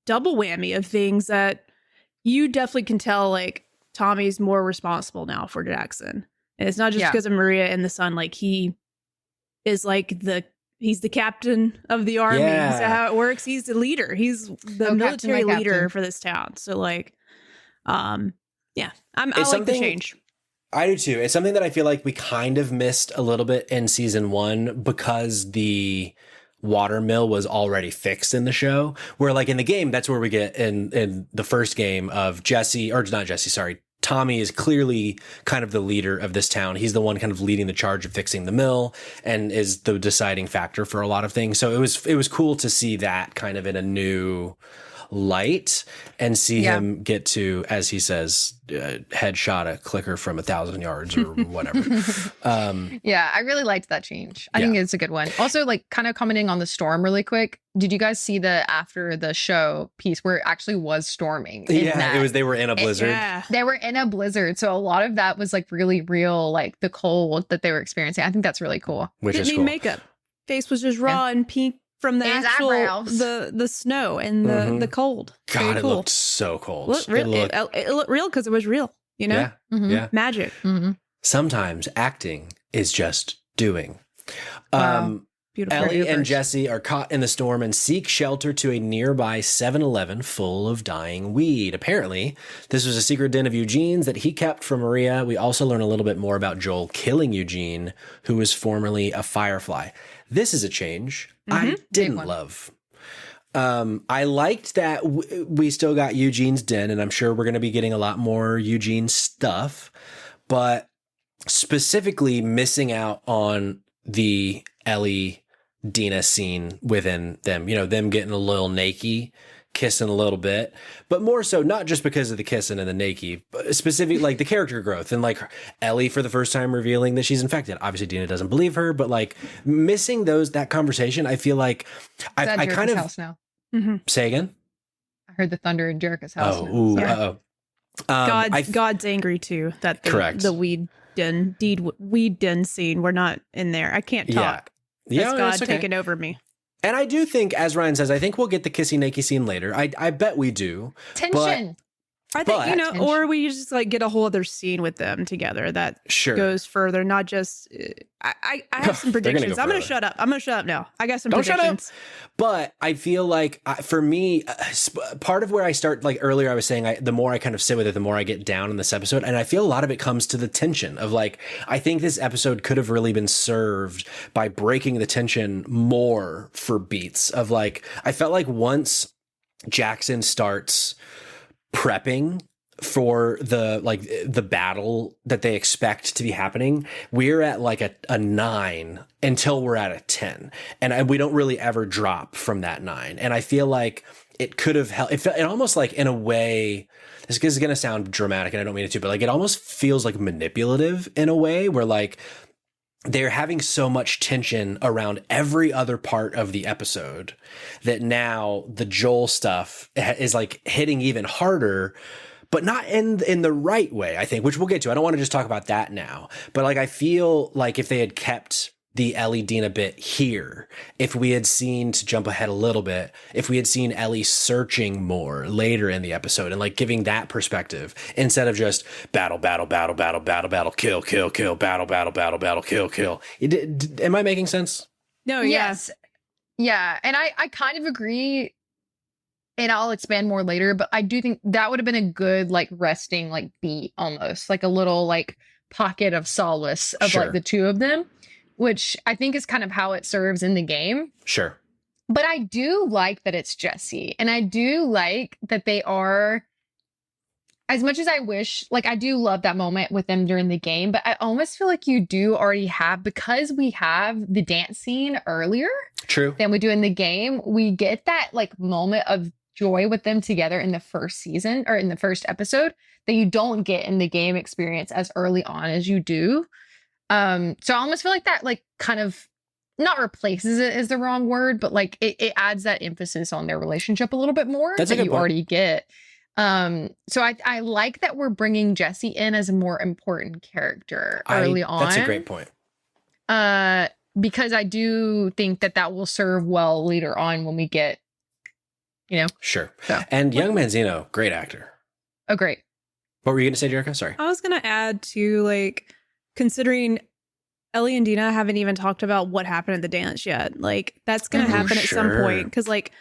double whammy of things that you definitely can tell, like Tommy's more responsible now for Jackson. And it's not just because of Maria and the son, like he is like he's the captain of the army. Yeah. Is that how it works? He's the leader. He's the military leader for this town. So like, I like the change. I do too. It's something that I feel like we kind of missed a little bit in season 1 because the water mill was already fixed in the show. Where like in the game, that's where we get in the first game of Tommy is clearly kind of the leader of this town. He's the one kind of leading the charge of fixing the mill and is the deciding factor for a lot of things. So it was cool to see that kind of in a new light and see him get to, as he says, headshot a clicker from 1,000 yards or whatever. I really liked that change. I think it's a good one. Also, like kind of commenting on the storm really quick. Did you guys see the after the show piece where it actually was storming? They were in a blizzard. They were in a blizzard. So a lot of that was like really real, like the cold that they were experiencing. I think that's really cool. Didn't need makeup. Face was just raw and pink from the actual the snow and the cold. God, it looked so cold. It looked real because it was real. You know, magic. Mm-hmm. Sometimes acting is just doing. Beautiful. Ellie and Jesse are caught in the storm and seek shelter to a nearby 7-Eleven full of dying weed. Apparently, this was a secret den of Eugene's that he kept from Maria. We also learn a little bit more about Joel killing Eugene, who was formerly a Firefly. This is a change I didn't love. I liked that we still got Eugene's den, and I'm sure we're going to be getting a lot more Eugene stuff, but specifically missing out on the Ellie Dina scene within them, them getting a little naked, kissing a little bit, but more so not just because of the kissing and the naked, but specifically like the character growth and like Ellie for the first time revealing that she's infected. Obviously Dina doesn't believe her, but like missing that conversation, I feel like I kind of house now. Say again. I heard the thunder in Jerica's house. God's angry too that the weed den scene. We're not in there. I can't talk. That's God taking over me. And I do think, as Ryan says, I think we'll get the kissy naked scene later. I bet we do. Tension. I think, or we just like get a whole other scene with them together that goes further, not just. I have some predictions. I'm going to shut up. I'm going to shut up now. I got some predictions. Shut up. But I feel like for me, part of where I start, like earlier, I was saying, the more I kind of sit with it, the more I get down in this episode. And I feel a lot of it comes to the tension of like, I think this episode could have really been served by breaking the tension more for beats of like, I felt like once Jackson starts prepping for the battle that they expect to be happening, we're at like a 9 until we're at a 10, and we don't really ever drop from that 9. And I feel like it could have helped. It almost like, in a way, this is going to sound dramatic and I don't mean it to, but like it almost feels like manipulative in a way where like they're having so much tension around every other part of the episode that now the Joel stuff is like hitting even harder, but not in the right way, I think, which we'll get to. I don't want to just talk about that now, but like, I feel like if they had kept the Ellie Dina bit here, if we had seen, to jump ahead a little bit, if we had seen Ellie searching more later in the episode and like giving that perspective instead of just battle, kill, battle, kill. Am I making sense? No, yes. Yeah. And I kind of agree, and I'll expand more later, but I do think that would have been a good like resting like beat, almost like a little like pocket of solace of like the two of them, which I think is kind of how it serves in the game. Sure. But I do like that it's Jesse, and I do like that they are, as much as I wish, like I do love that moment with them during the game, but I almost feel like you do already have, because we have the dance scene earlier than we do in the game, we get that like moment of joy with them together in the first season or in the first episode that you don't get in the game experience as early on as you do. So I almost feel like that like kind of not replaces it is the wrong word, but like it adds that emphasis on their relationship a little bit more That's that a good you point. already get. So I like that we're bringing Jesse in as a more important character early on. That's a great point. Because I do think that will serve well later on when we get, Sure. So. And young Manzino, great actor. Oh, great. What were you going to say, Jerica? Sorry. I was going to add to, like, considering Ellie and Dina haven't even talked about what happened at the dance yet. Like, that's going to happen at some point. Because, like,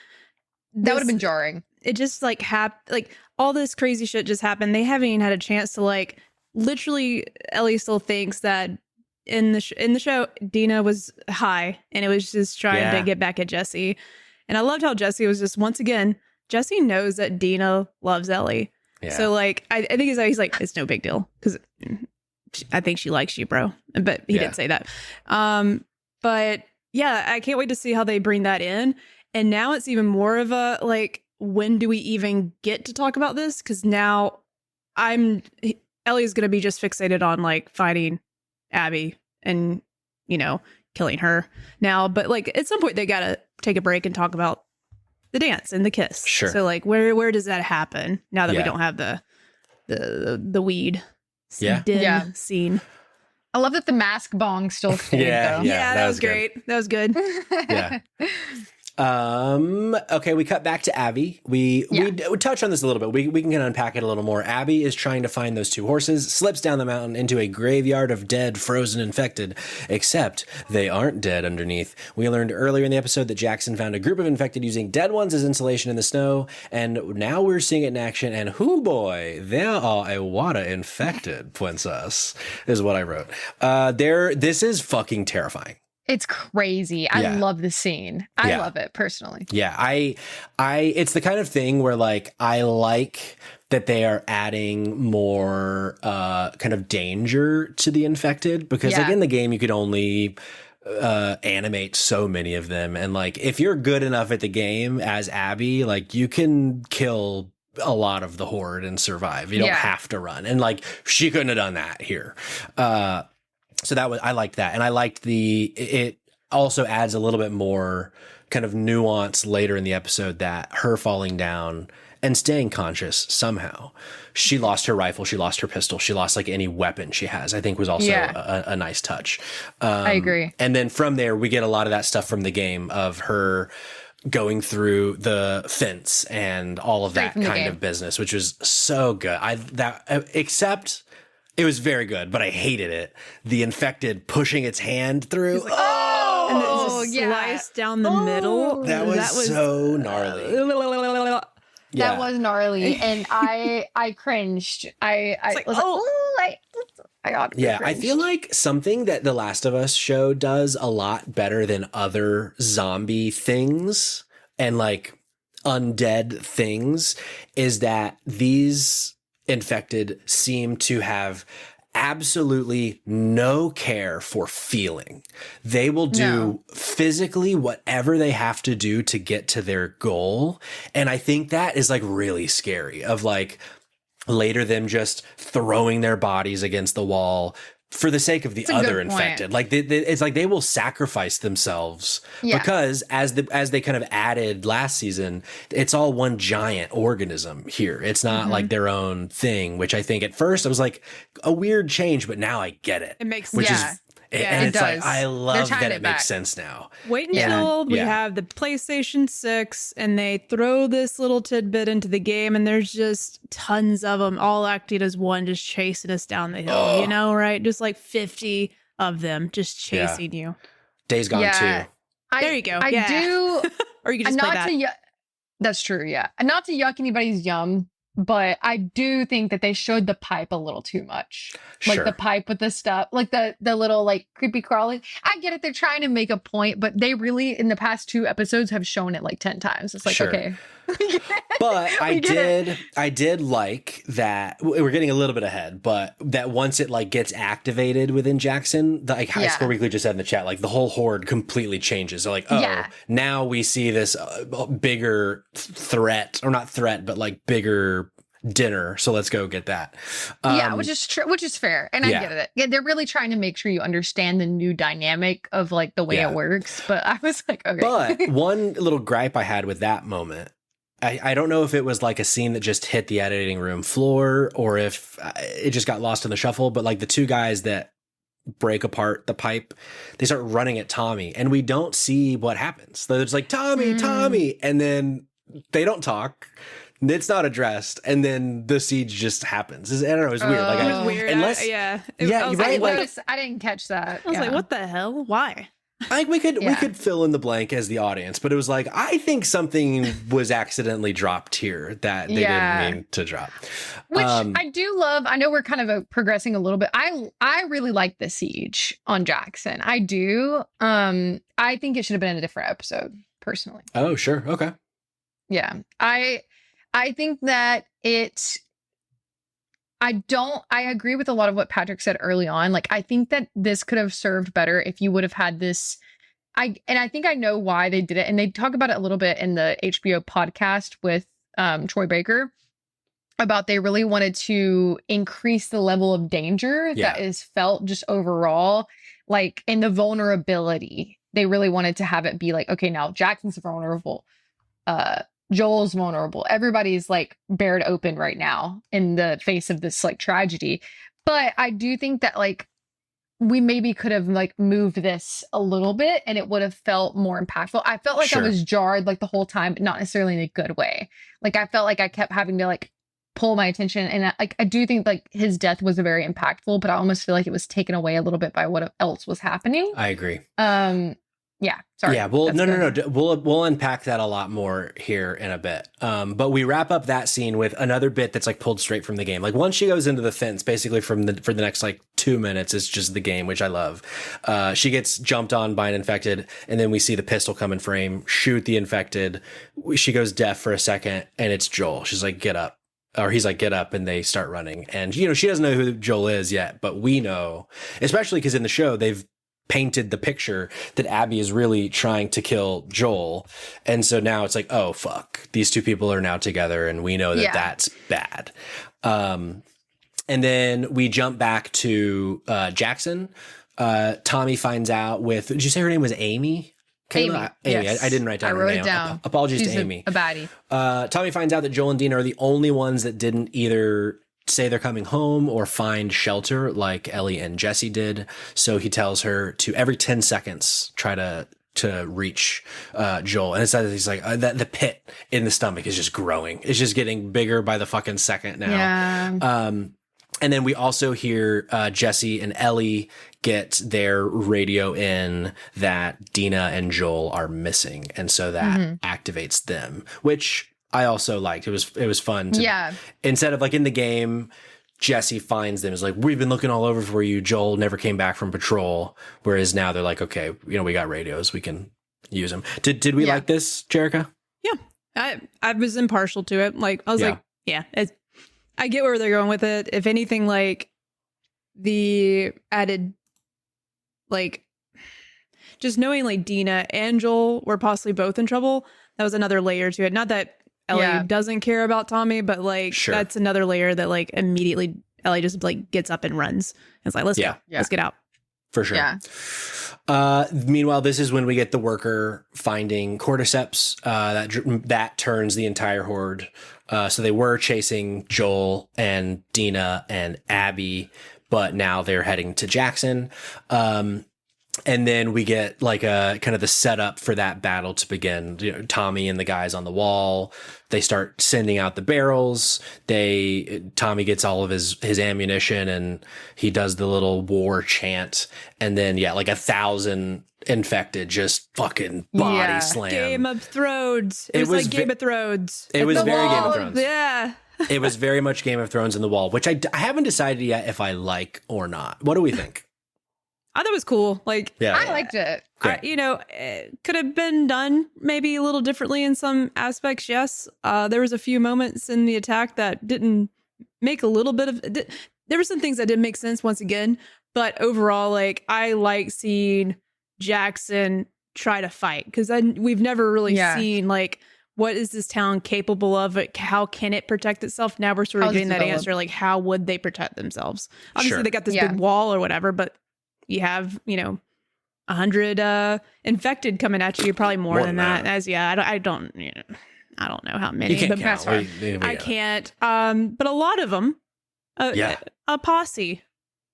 that would have been jarring. It just, like, like, all this crazy shit just happened. They haven't even had a chance to, like, literally, Ellie still thinks that in the show, Dina was high. And it was just trying to get back at Jesse. And I loved how Jesse was just, once again, Jesse knows that Dina loves Ellie. Yeah. So, like, I think he's like, it's no big deal. Because I think she likes you, bro. But he didn't say that. But yeah, I can't wait to see how they bring that in. And now it's even more of a, like, when do we even get to talk about this? Because now Ellie's going to be just fixated on, like, fighting Abby and, killing her now. But, like, at some point they got to take a break and talk about the dance and the kiss. Sure. So, like, where does that happen now that we don't have the weed den scene? I love that the mask bong still stayed, though. Yeah, that was great. That was good. Yeah. Okay, we cut back to Abby. We touch on this a little bit. We can unpack it a little more. Abby is trying to find those two horses, slips down the mountain into a graveyard of dead, frozen, infected, except they aren't dead underneath. We learned earlier in the episode that Jackson found a group of infected using dead ones as insulation in the snow, and now we're seeing it in action, and hoo boy, there are a water infected princess, is what I wrote. This is fucking terrifying. It's crazy. I love the scene. I love it personally. Yeah, I it's the kind of thing where, like, I like that they are adding more kind of danger to the infected, because like in the game you could only animate so many of them, and like if you're good enough at the game as Abby, like you can kill a lot of the horde and survive. You don't have to run, and like she couldn't have done that here. So I liked that. And I liked it also adds a little bit more kind of nuance later in the episode that her falling down and staying conscious somehow. She lost her rifle. She lost her pistol. She lost like any weapon she has, I think was also a nice touch. I agree. And then from there, we get a lot of that stuff from the game of her going through the fence and all of that kind of business, which was so good. Except it was very good, but I hated it. The infected pushing its hand through. Like, and it's sliced down the middle. That was so gnarly. That was gnarly, and I cringed. I got cringed. I feel like something that The Last of Us show does a lot better than other zombie things and like undead things is that these infected seem to have absolutely no care for feeling. They will do physically whatever they have to do to get to their goal. And I think that is like really scary, of like later them just throwing their bodies against the wall for the sake of the other infected. Like it's like they will sacrifice themselves because as they kind of added last season, it's all one giant organism here. It's not like their own thing, which I think at first I was like a weird change, but now I get it. It makes sense. And it it's does. like, I love that it back. makes sense now. Wait until we have the PlayStation 6 and they throw this little tidbit into the game and there's just tons of them all acting as one, just chasing us down the hill, right? Just like 50 of them just chasing you. Days Gone 2. There you go. I do. Or you can just play that. That's true, yeah. And not to yuck anybody's yum, but I do think that they showed the pipe a little too much. Like the pipe with the stuff, like the little like creepy crawly. I get it. They're trying to make a point, but they really, in the past 2 episodes, have shown it like 10 times. It's like, okay. But I did like that. We're getting a little bit ahead, but that once it like gets activated within Jackson, like High Score Weekly just said in the chat, like the whole horde completely changes. They're like, now we see this bigger threat, or not threat, but like bigger dinner, so let's go get that. Yeah, which is fair, and I yeah. get it. Yeah, they're really trying to make sure you understand the new dynamic of like the way it works. But I was like, okay. But one little gripe I had with that moment, I don't know if it was like a scene that just hit the editing room floor or if it just got lost in the shuffle. But like the two guys that break apart the pipe, they start running at Tommy, and we don't see what happens. So it's like Tommy, and then they don't talk. It's not addressed, and then the siege just happens. I don't know. It's weird. Like it was weird. Unless, I was right. I didn't catch that. I was like, what the hell? Why? I think we could fill in the blank as the audience, but it was like I think something was accidentally dropped here that they didn't mean to drop. Which I do love. I know we're kind of progressing a little bit. I really like the siege on Jackson. I do. I think it should have been in a different episode, personally. Oh, sure. Okay. Yeah. I think that I agree with a lot of what Patrick said early on. Like, I think that this could have served better if you would have had this. I think I know why they did it. And they talk about it a little bit in the HBO podcast with Troy Baker about they really wanted to increase the level of danger that is felt just overall, like in the vulnerability. They really wanted to have it be like, okay, now Jackson's vulnerable. Joel's vulnerable. Everybody's like bared open right now in the face of this like tragedy. But I do think that like we maybe could have like moved this a little bit and it would have felt more impactful. I felt like I was jarred like the whole time, but not necessarily in a good way. Like I felt like I kept having to like pull my attention, and I do think like his death was very impactful, but I almost feel like it was taken away a little bit by what else was happening. I agree. Yeah, sorry. Yeah, well, no. We'll unpack that a lot more here in a bit. But we wrap up that scene with another bit that's like pulled straight from the game. Like once she goes into the fence, basically for the next like 2 minutes, it's just the game, which I love. She gets jumped on by an infected, and then we see the pistol come in frame, shoot the infected. She goes deaf for a second, and it's Joel. She's like, "Get up." Or he's like, "Get up," and they start running. And, you know, she doesn't know who Joel is yet, but we know, especially because in the show, they've painted the picture that Abby is really trying to kill Joel. And so now it's like, oh, fuck. These two people are now together, and we know that that's bad. And then we jump back to Jackson. Tommy finds out with, did you say her name was Amy? Kayla? Amy. Yes. I didn't write down I her wrote name. it down. Apologies She's to Amy. A baddie. Tommy finds out that Joel and Dina are the only ones that didn't either say they're coming home or find shelter like Ellie and Jesse did. So he tells her to every 10 seconds try to reach Joel. And instead he's like, the pit in the stomach is just growing. It's just getting bigger by the fucking second now. Yeah. And then we also hear Jesse and Ellie get their radio in that Dina and Joel are missing. And so that activates them, which I also liked. It was fun to, instead of like in the game, Jesse finds them, is like, "We've been looking all over for you. Joel never came back from patrol." Whereas now they're like, "Okay, you know, we got radios, we can use them." Did we like this, Jerica? Yeah, I was impartial to it. Like I was like, yeah, I get where they're going with it. If anything, like the added, like just knowing like Dina and Joel were possibly both in trouble, that was another layer to it. Not that Ellie doesn't care about Tommy, but like that's another layer that like immediately Ellie just like gets up and runs. It's like, let's go. Let's get out. For sure. Yeah. Meanwhile, this is when we get the worker finding cordyceps that turns the entire horde. So they were chasing Joel and Dina and Abby, but now they're heading to Jackson. And then we get like a kind of the setup for that battle to begin. You know, Tommy and the guys on the wall, they start sending out the barrels. Tommy gets all of his ammunition, and he does the little war chant. And then, like 1,000 infected just fucking body slam. Game of Thrones. It was like Game of Thrones. It was very Game of Thrones. Yeah. It was very much Game of Thrones in the wall, which I haven't decided yet if I like or not. What do we think? I thought it was cool. Like, I liked it. It could have been done maybe a little differently in some aspects. Yes. There was a few moments in the attack that didn't make a little bit of, there were some things that didn't make sense once again, but overall, like I like seeing Jackson try to fight, because we've never really seen like what is this town capable of? How can it protect itself? Now we're sort of getting that answer. Like, how would they protect themselves? Obviously, they got this big wall or whatever, but you have, 100 infected coming at you. Probably more than that. I don't know how many. You can't but count. I can't. But a lot of them. A posse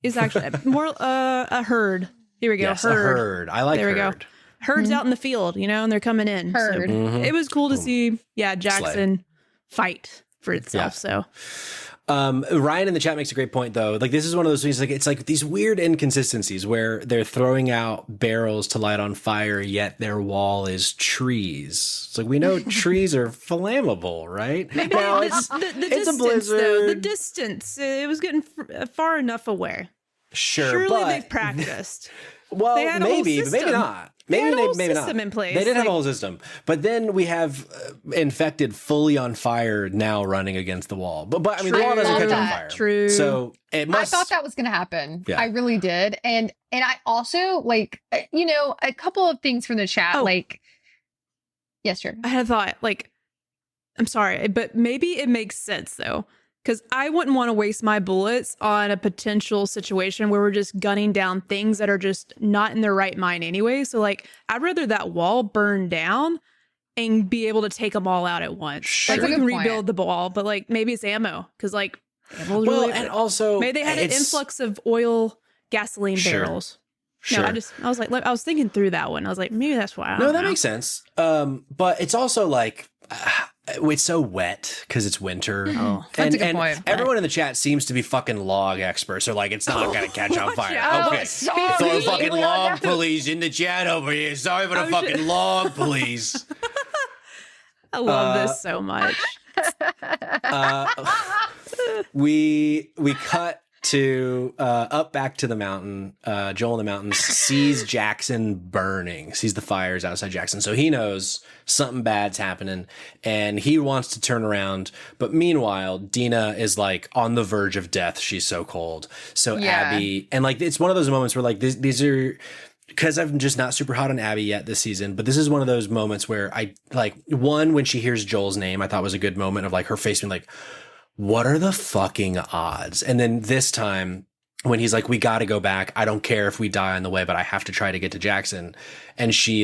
is actually more a herd. Here we go. Yes, herd. I like herd. There we go. Herd's out in the field, and they're coming in. Herd. So it was cool to see, Jackson fight for itself. So Ryan in the chat makes a great point, though. Like, this is one of those things, like, it's like these weird inconsistencies where they're throwing out barrels to light on fire, yet their wall is trees. It's like, we know trees are flammable, right? Now, it's a blizzard. Though, the distance, it was getting far enough away. Sure, surely they've practiced. Well, maybe, but maybe not. Maybe not. In place. They did have a whole system, but then we have infected fully on fire now running against the wall. But I mean, the wall doesn't catch on fire. True. So it must. I thought that was going to happen. Yeah. I really did, and I also a couple of things from the chat. Yes, sure. I had thought I'm sorry, but maybe it makes sense though. Because I wouldn't want to waste my bullets on a potential situation where we're just gunning down things that are just not in their right mind anyway. So, I'd rather that wall burn down and be able to take them all out at once. Sure. We can rebuild the wall, but, maybe it's ammo. Because, and also... Maybe they had an influx of oil, gasoline barrels. Sure. No, I was thinking through that one. I was like, maybe that's why. No, that makes sense. But it's also it's so wet because it's winter. Oh, that's a good point. Everyone in the chat seems to be fucking log experts. So it's not going to catch on fire. Okay. Sorry. For fucking log police in the chat over here. Sorry for the fucking log police. I love this so much. We cut to up back to the mountain. Joel in the mountains sees Jackson burning, sees the fires outside Jackson. So he knows something bad's happening and he wants to turn around. But meanwhile, Dina is on the verge of death. She's so cold. So Abby, and it's one of those moments where these are, because I'm just not super hot on Abby yet this season, but this is one of those moments where I when she hears Joel's name, I thought was a good moment of her face being what are the fucking odds? And then this time when he's we got to go back. I don't care if we die on the way, but I have to try to get to Jackson. And she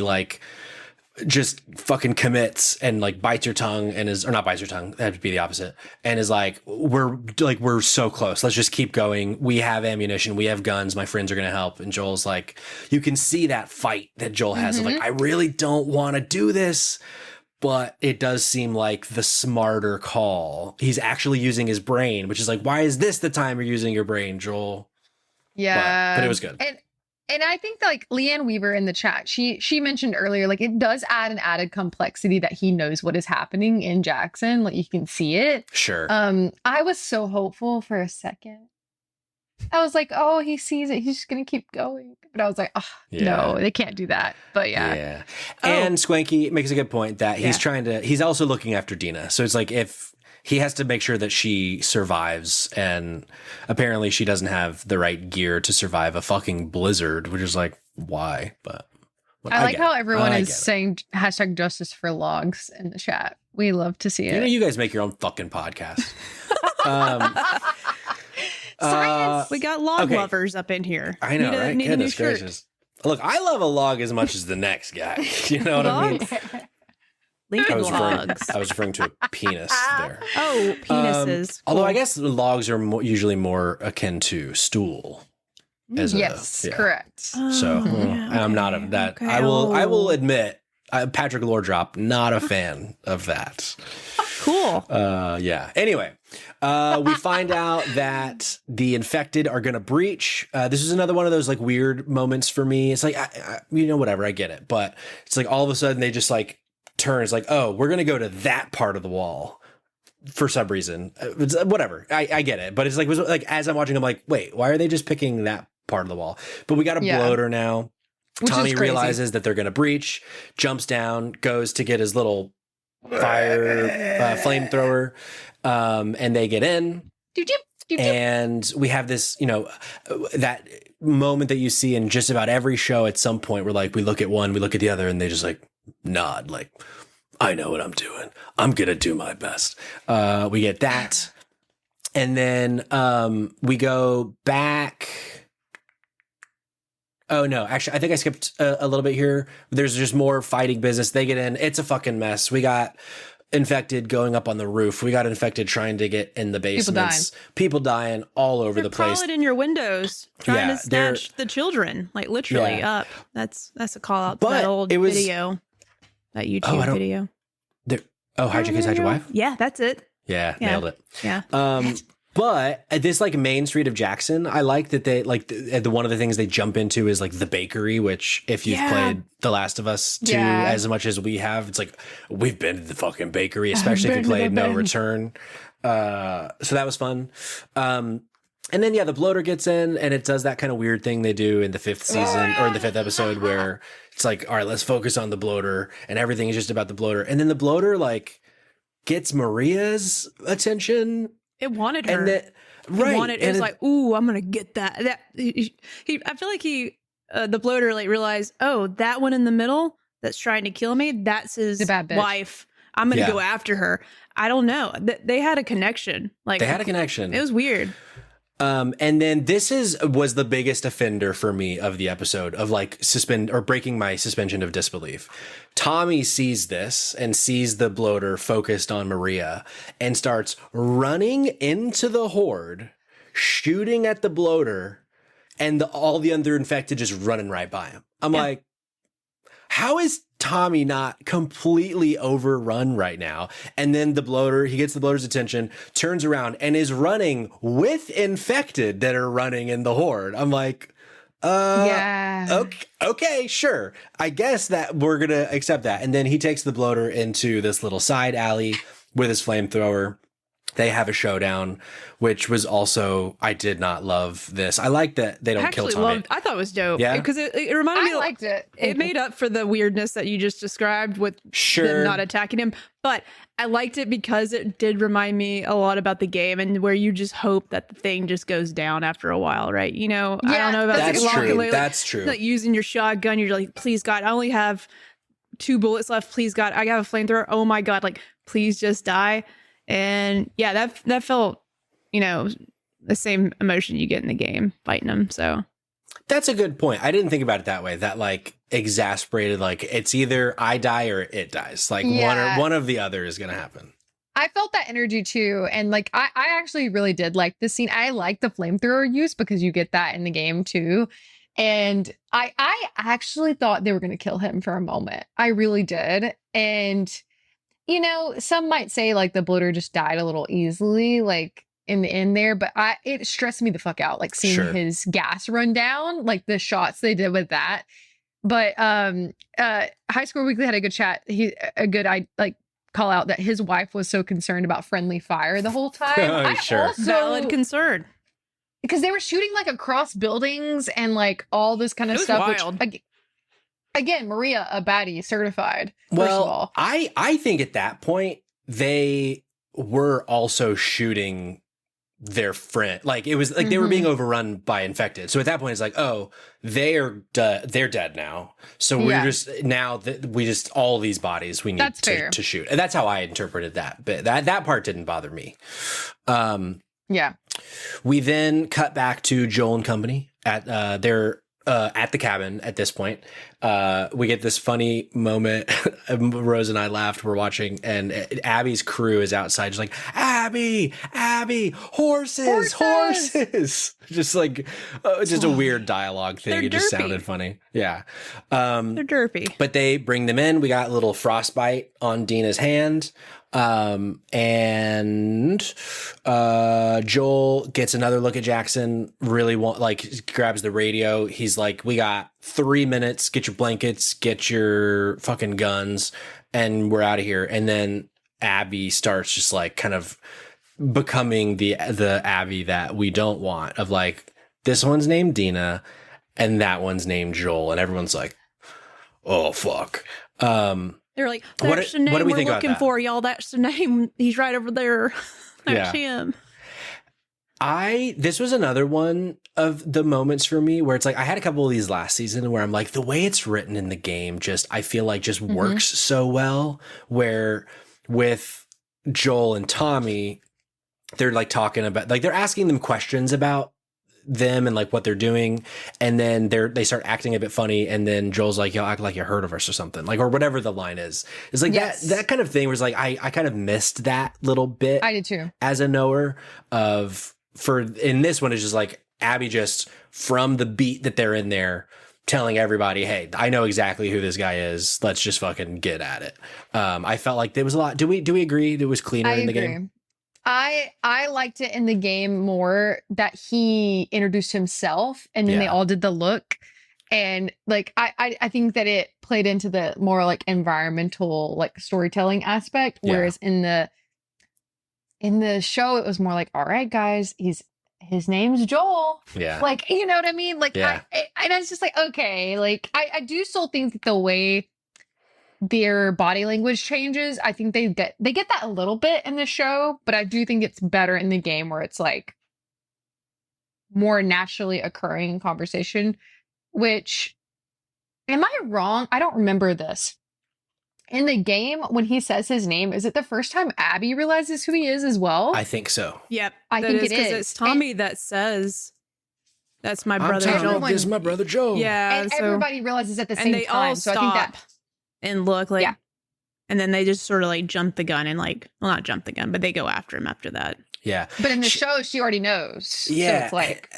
just fucking commits and bites her tongue and or not bites her tongue. That would be the opposite. And is we're so close. Let's just keep going. We have ammunition. We have guns. My friends are going to help. And Joel's you can see that fight that Joel has of I really don't want to do this. But it does seem like the smarter call. He's actually using his brain, which is why is this the time you're using your brain, Joel? Yeah. But it was good. And I think Leanne Weaver in the chat, she mentioned earlier, it does add an added complexity that he knows what is happening in Jackson. You can see it. Sure. I was so hopeful for a second. I was oh, he sees it. He's just going to keep going. But I was no, they can't do that. But yeah. And Swanky makes a good point that he's also looking after Dina. So it's if he has to make sure that she survives, and apparently she doesn't have the right gear to survive a fucking blizzard, which is why? But I like how everyone is saying #justice for logs in the chat. We love to see it. You guys make your own fucking podcast. Science. We got log lovers up in here. I know, right? Goodness gracious. Look, I love a log as much as the next guy. You know what I mean? Lincoln logs. I was referring to a penis there. Oh, penises. Although I guess logs are usually more akin to stool. Yes, correct. So I'm not of that. Okay. I will admit, Patrick Lordrop, not a fan of that. Cool. Yeah. Anyway, we find out that the infected are going to breach. This is another one of those weird moments for me. It's whatever, I get it. But it's all of a sudden they just turn. It's oh, we're going to go to that part of the wall for some reason. Whatever. I get it. But it's as I'm watching, I'm wait, why are they just picking that part of the wall? But we got a bloater now. Which Tommy realizes that they're going to breach, jumps down, goes to get his little fire flamethrower, and they get in. And we have this, that moment that you see in just about every show at some point where we look at one, we look at the other, and they just nod I know what I'm doing. I'm going to do my best. We get that. And then we go back. Oh, no. Actually, I think I skipped a little bit here. There's just more fighting business. They get in. It's a fucking mess. We got infected going up on the roof. We got infected trying to get in the basements. People dying all over the place. Crawling in your windows, trying to snatch the children, like literally up. That's a call out to that old video, that YouTube video. How'd you guys hide your wife? Yeah, that's it. Yeah, nailed it. Yeah. But at this like main street of Jackson, I like that they like the one of the things they jump into is like the bakery, which if you've played The Last of Us 2 as much as we have, it's like we've been to the fucking bakery, especially if you played No Return. So that was fun. And then the bloater gets in and it does that kind of weird thing they do in the 5th season or in the 5th episode where it's like, all right, let's focus on the bloater and everything is just about the bloater. And then the bloater like gets Maria's attention. It wanted her. And it was like, ooh, I'm gonna get that. I feel like the bloater like realized, oh, that one in the middle that's trying to kill me, that's his wife. I'm gonna go after her. I don't know. They had a connection. Like, they had a connection. It was weird. And then this was the biggest offender for me of the episode of like breaking my suspension of disbelief. Tommy sees this and sees the bloater focused on Maria and starts running into the horde, shooting at the bloater, and all the other infected just running right by him. I'm like, how is Tommy not completely overrun right now? And then he gets the bloater's attention, turns around and is running with infected that are running in the horde. I'm like, okay, sure. I guess that we're going to accept that. And then he takes the bloater into this little side alley with his flamethrower. They have a showdown, which was also, I did not love this. I like that they don't kill Tommy. I thought it was dope. Yeah. Because it reminded me. I liked it. It made up for the weirdness that you just described with them not attacking him. But I liked it because it did remind me a lot about the game and where you just hope that the thing just goes down after a while, right? You know, I don't know about that's true. That's true. Like using your shotgun, you're like, please God, I only have 2 bullets left. Please God, I got a flamethrower. Oh my God, like please just die. And yeah, that felt, the same emotion you get in the game fighting them. So that's a good point. I didn't think about it that way. That like exasperated, like it's either I die or it dies. Like one of the other is going to happen. I felt that energy too. And like, I actually really did like this scene. I like the flamethrower use because you get that in the game too. And I actually thought they were going to kill him for a moment. I really did. And some might say like the bloater just died a little easily, like in the end there, but it stressed me the fuck out, like seeing his gas run down, like the shots they did with that. But High Score Weekly had a good chat. Call out that his wife was so concerned about friendly fire the whole time. Valid concern. Because they were shooting like across buildings and like all this kind of stuff. Wild. Which, again, Maria, a baddie certified. Well, first of all. I think at that point they were also shooting their friend. Like it was like they were being overrun by infected. So at that point, it's like, oh, they're dead now. So we're just all these bodies we need to shoot. And that's how I interpreted that. But that part didn't bother me. Yeah. We then cut back to Joel and company at the cabin at this point. We get this funny moment. Rose and I laughed. We're watching, and Abby's crew is outside. She's like, Abby, horses. Just like, just a weird dialogue thing. It just sounded funny. Yeah. They're derpy. But they bring them in. We got a little frostbite on Dina's hand. And Joel gets another look at Jackson, grabs the radio. He's like, we got 3 minutes, get your blankets, get your fucking guns, and we're out of here. And then Abby starts just like kind of becoming the Abby that we don't want, of like, this one's named Dina and that one's named Joel. And everyone's like, oh, fuck. They're like, that's the name we're looking for, y'all. That's the name. He's right over there. That's him. This was another one of the moments for me where it's like I had a couple of these last season where I'm like, the way it's written in the game I feel like just works so well, where with Joel and Tommy, they're like talking about, like they're asking them questions about them and like what they're doing, and then they start acting a bit funny, and then Joel's like, "Yo, act like you heard of us or something," like, or whatever the line is. It's like that kind of thing was like I kind of missed that little bit. I did too. As a knower in this one, it's just like Abby just from the beat that they're in there telling everybody, "Hey, I know exactly who this guy is. Let's just fucking get at it." I felt like there was a lot. Do we agree it was cleaner in the game? I liked it in the game more that he introduced himself and then they all did the look, and like I think that it played into the more like environmental like storytelling aspect, whereas in the show it was more like, all right guys, his name's Joel, like, you know what I mean, like and I was just like, okay, like I do still think that the way their body language changes, I think they get that a little bit in the show, but I do think it's better in the game where it's like more naturally occurring conversation. Which, am I wrong? I don't remember this. In the game, when he says his name, is it the first time Abby realizes who he is as well? I think so. Yep, I think it is because it's Tommy that says, "That's my brother Joel." This is my brother Joel. Yeah, and everybody realizes at the same and they time. all so stop I think that and look like, and then they just sort of like jump the gun and like, well, not jump the gun, but they go after him after that. Yeah, but in the show, she already knows. Yeah, so it's like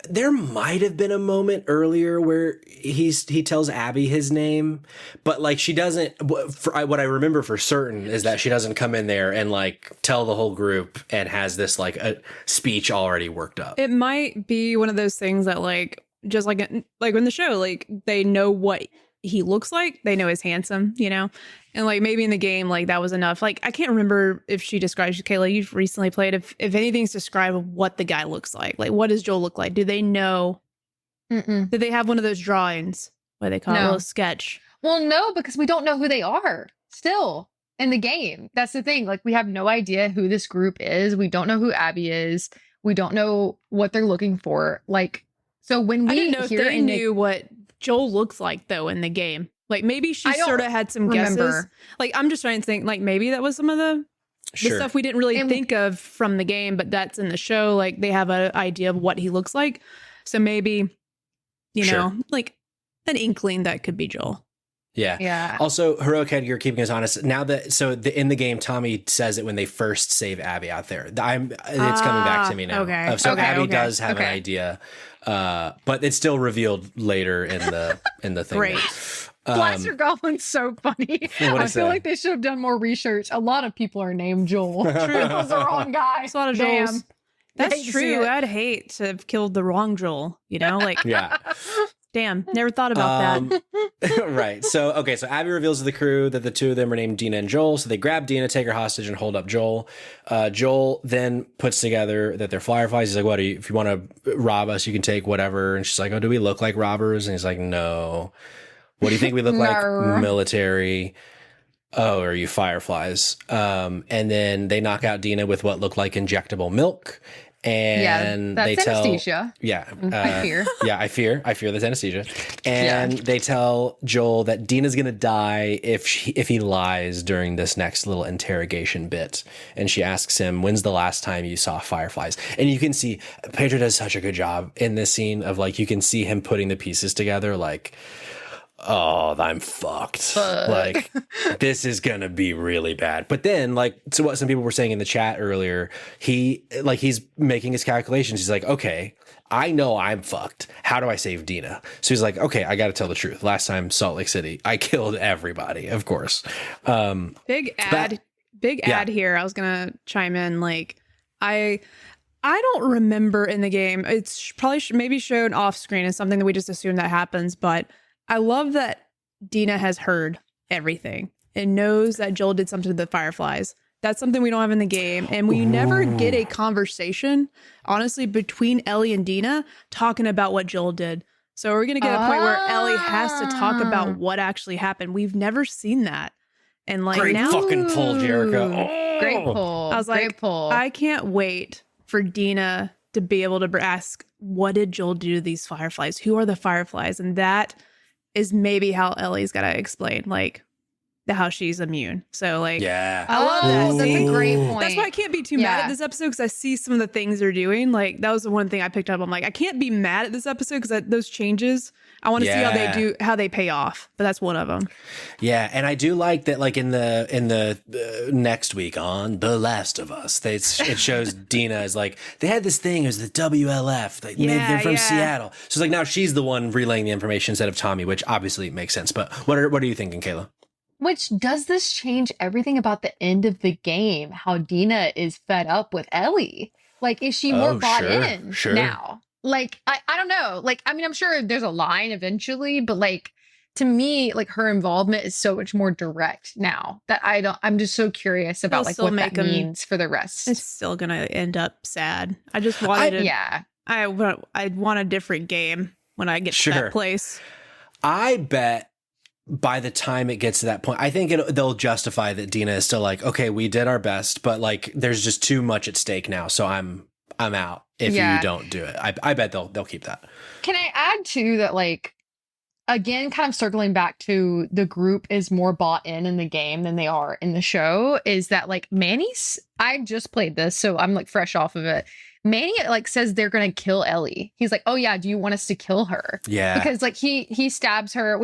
there might have been a moment earlier where he tells Abby his name, but like she doesn't. What I remember for certain is that she doesn't come in there and like tell the whole group and has this like a speech already worked up. It might be one of those things that like just like in the show, like they know what he looks like, they know he's handsome, you know, and like maybe in the game like that was enough. Like I can't remember if she describes, Kayla, you've recently played, if anything's described what the guy looks like what does Joel look like? Do they know? Did they have one of those drawings, what they call it, a little sketch? Well, no, because we don't know who they are still in the game. That's the thing, like we have no idea who this group is. We don't know who Abby is. We don't know what they're looking for. Like, so when we I didn't know if they knew what Joel looks like though in the game. Like maybe she sort of had some guesses. Like I'm just trying to think, like maybe that was some of the stuff we didn't really think of from the game, but that's in the show. Like they have an idea of what he looks like. So maybe, you know, like an inkling that could be Joel. Yeah. Yeah. Also, Heroic Head, you're keeping us honest. Now that in the game, Tommy says it when they first save Abby out there. It's coming back to me now. Okay. So Abby does have an idea, but it's still revealed later in the thing. Great. Blaster Goblin's so funny. I feel like they should have done more research. A lot of people are named Joel. True. It was the wrong guy. It's a lot of Joels. That's true. I'd hate to have killed the wrong Joel, you know? Like, damn, never thought about that. Right. So Abby reveals to the crew that the two of them are named Dina and Joel. So they grab Dina, take her hostage, and hold up Joel. Joel then puts together that they're fireflies. He's like, "What? If you want to rob us, you can take whatever." And she's like, "Oh, do we look like robbers?" And he's like, "No." "What do you think we look like?" "Military." "Oh, are you fireflies?" And then they knock out Dina with what looked like injectable milk. And that's they tell anesthesia. I fear. I fear that's anesthesia. And they tell Joel that Dina's gonna die if he lies during this next little interrogation bit. And she asks him, "When's the last time you saw fireflies?" And you can see Pedro does such a good job in this scene of like you can see him putting the pieces together, like, oh, I'm fucked. Like, this is gonna be really bad. But then, like, to what some people were saying in the chat earlier, he's making his calculations. He's like, okay, I know I'm fucked. How do I save Dina? So he's like, okay, I got to tell the truth. Last time, Salt Lake City, I killed everybody, of course. Big ad here. I was gonna chime in. Like, I don't remember in the game. It's probably maybe shown off screen as something that we just assume that happens, but I love that Dina has heard everything and knows that Joel did something to the fireflies. That's something we don't have in the game. And we never get a conversation, honestly, between Ellie and Dina talking about what Joel did. So we're going to get a point where Ellie has to talk about what actually happened. We've never seen that. And like great now, fucking pull, Jerica. Oh. Great pull. I was like, I can't wait for Dina to be able to ask, what did Joel do to these fireflies? Who are the fireflies? And that is maybe how Ellie's got to explain, like, how she's immune. So, like, yeah, I love that. That's a great point. That's why I can't be too mad at this episode, because I see some of the things they're doing. Like, that was the one thing I picked up. I'm like, I can't be mad at this episode because those changes, I want to see how they pay off. But that's one of them. Yeah, and I do like that. Like in the next week on The Last of Us, it shows Dina as like, they had this thing. It was the WLF. Like they're from Seattle. So it's like now she's the one relaying the information instead of Tommy, which obviously makes sense. But what are you thinking, Kayla? Which, does this change everything about the end of the game? How Dina is fed up with Ellie? Like, is she more bought in now? Like, I don't know. Like, I mean, I'm sure there's a line eventually, but like, to me, like, her involvement is so much more direct now that I'm just so curious about like what that means for the rest. It's still gonna end up sad. I just wanted I want a different game when I get to that place. I bet by the time it gets to that point, I think they'll justify that Dina is still like, okay, we did our best, but like, there's just too much at stake now. So I'm out if you don't do it. I bet they'll keep that. Can I add too that, like, again, kind of circling back to the group is more bought in the game than they are in the show, is that like Manny's, I just played this, so I'm like fresh off of it. Manny like says they're gonna kill Ellie. He's like, oh yeah, do you want us to kill her? Yeah. Because like he stabs her,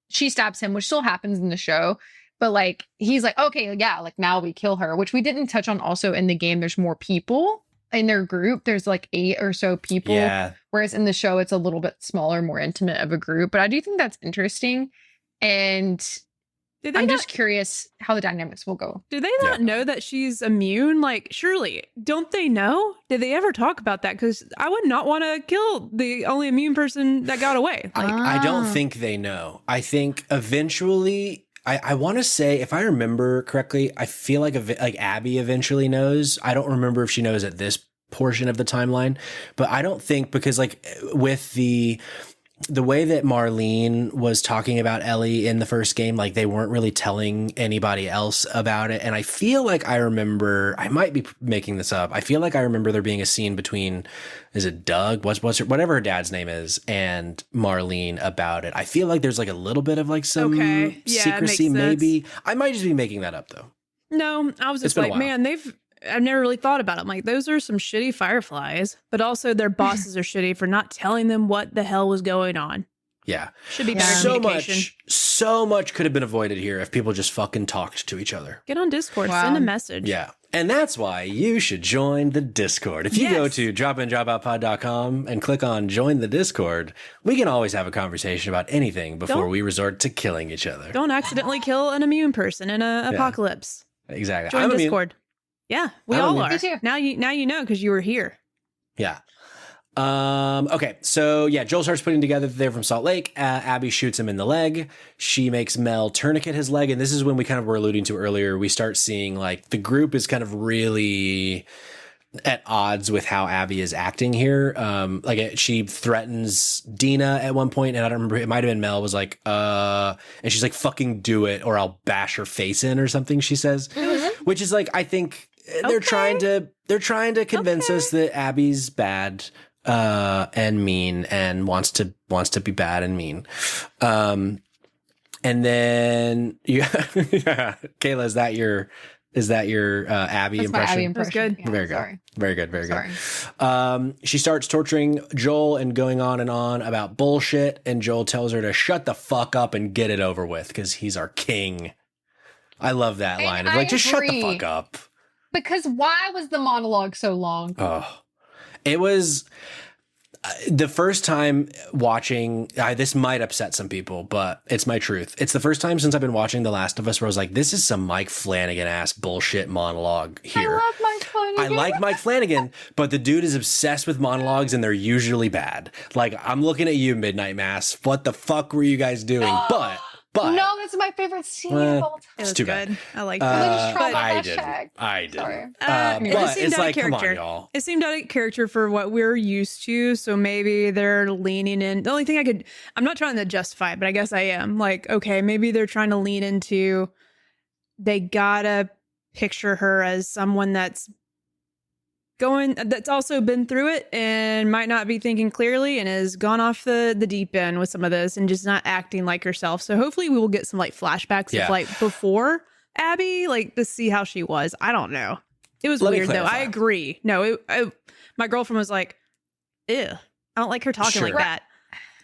she stabs him, which still happens in the show. But like, he's like, okay, yeah, like now we kill her, which we didn't touch on also in the game. There's more people in their group. There's like 8 or so people. Yeah. Whereas in the show, it's a little bit smaller, more intimate of a group. But I do think that's interesting. And I'm just curious how the dynamics will go. Do they not know that she's immune? Like, surely, don't they know? Did they ever talk about that? Because I would not want to kill the only immune person that got away. I don't think they know. I think eventually, I want to say, if I remember correctly, I feel like Abby eventually knows. I don't remember if she knows at this portion of the timeline, but I don't think, because like with the way that Marlene was talking about Ellie in the first game, like they weren't really telling anybody else about it. And I feel like I remember, I might be making this up, I feel like I remember there being a scene between, is it Doug? Whatever her dad's name is, and Marlene about it. I feel like there's like a little bit of like some secrecy, maybe. I might just be making that up though. No, I was just like, man, I've never really thought about it. I'm like, those are some shitty fireflies, but also their bosses are shitty for not telling them what the hell was going on. Yeah. Should be better communication. So much could have been avoided here if people just fucking talked to each other. Get on Discord, send a message. Yeah. And that's why you should join the Discord. If you go to dropindropoutpod.com and click on join the Discord, we can always have a conversation about anything before we resort to killing each other. Don't accidentally kill an immune person in an apocalypse. Exactly. Join Discord. Yeah, we all are. Me too. Now you know, because you were here. Yeah. Okay. So yeah, Joel starts putting together that they're from Salt Lake. Abby shoots him in the leg. She makes Mel tourniquet his leg. And this is when we kind of were alluding to earlier. We start seeing like the group is kind of really at odds with how Abby is acting here. She threatens Dina at one point, and I don't remember, it might have been Mel was like, and she's like, fucking do it or I'll bash her face in or something, she says. Which is like, I think they're trying to convince us that Abby's bad and mean and wants to be bad and mean. And then Kayla, is that your Abby That's impression? My Abby impression. Good. Yeah, Very good. Sorry. Very good. Very good. She starts torturing Joel and going on and on about bullshit. And Joel tells her to shut the fuck up and get it over with because he's our king. I love that line of like, just shut the fuck up. Because why was the monologue so long? Oh, it was the first time watching. This might upset some people, but it's my truth. It's the first time since I've been watching The Last of Us where I was like, this is some Mike Flanagan ass bullshit monologue here. I love Mike Flanagan. I like Mike Flanagan, but the dude is obsessed with monologues and they're usually bad. Like, I'm looking at you, Midnight Mass. What the fuck were you guys doing? But no, that's my favorite scene of all time. It's too bad. I like that. I did. But it's like, come on, y'all. It seemed out of character for what we're used to. So maybe they're leaning in. The only thing I'm not trying to justify it, but I guess I am. Like, okay, maybe they're trying to lean into, they gotta picture her as someone that's that's also been through it and might not be thinking clearly and has gone off the deep end with some of this and just not acting like herself. So hopefully we will get some like flashbacks of like before Abby, like to see how she was. I don't know. It was weird though. I agree. No, my girlfriend was like, ew, I don't like her talking like that.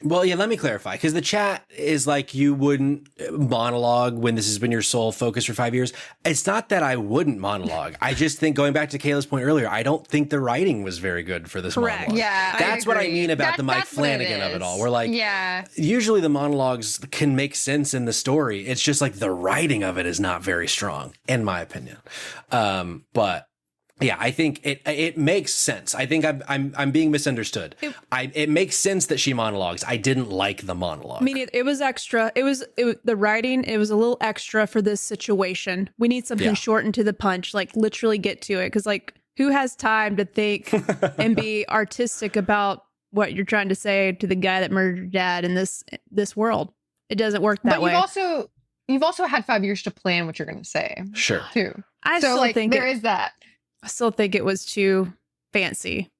Well, yeah, let me clarify, because the chat is like, you wouldn't monologue when this has been your sole focus for 5 years. It's not that I wouldn't monologue. I just think, going back to Kayla's point earlier, I don't think the writing was very good for this monologue. Yeah, that's what I mean about the Mike Flanagan of it all. We're like, usually the monologues can make sense in the story. It's just like the writing of it is not very strong, in my opinion. But yeah, I think it makes sense. I think I'm being misunderstood. It makes sense that she monologues. I didn't like the monologue. I mean, it was extra. It was the writing. It was a little extra for this situation. We need something short and to the punch, like literally get to it. Because like, who has time to think and be artistic about what you're trying to say to the guy that murdered your dad in this world? It doesn't work that way. You've also had 5 years to plan what you're going to say. Sure. Too. I still think there is that. I still think it was too fancy.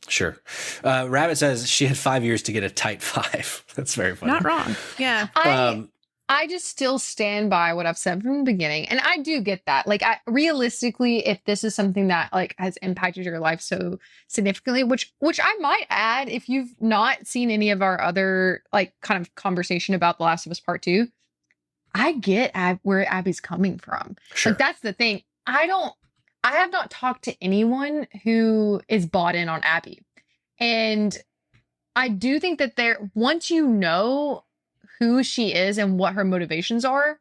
Sure. Rabbit says she had 5 years to get a tight 5. That's very funny. Not wrong. Yeah. I just still stand by what I've said from the beginning. And I do get that. Like, realistically, if this is something that like has impacted your life so significantly, which I might add, if you've not seen any of our other like kind of conversation about The Last of Us Part 2, I get where Abby's coming from. Sure. Like, that's the thing. I have not talked to anyone who is bought in on Abby. And I do think that once you know who she is and what her motivations are,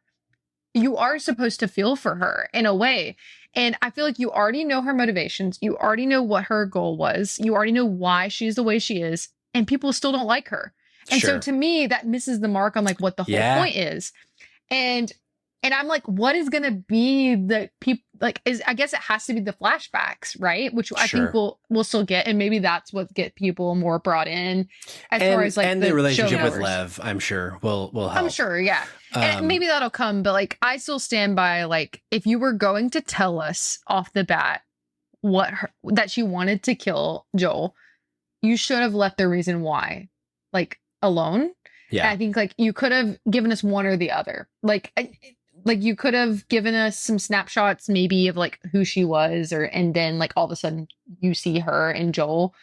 you are supposed to feel for her in a way. And I feel like you already know her motivations. You already know what her goal was. You already know why she's the way she is. And people still don't like her. And so to me, that misses the mark on like what the whole point is. And I'm like, what is going to be the people like I guess it has to be the flashbacks, right? Which I think we'll still get. And maybe that's what get people more brought in as far as like the relationship with Lev, I'm sure will help. I'm sure. Yeah. And maybe that'll come. But like, I still stand by like, if you were going to tell us off the bat that she wanted to kill Joel, you should have left the reason why like alone. Yeah. And I think like you could have given us one or the other. Like you could have given us some snapshots maybe of like who she was and then like all of a sudden you see her and Joel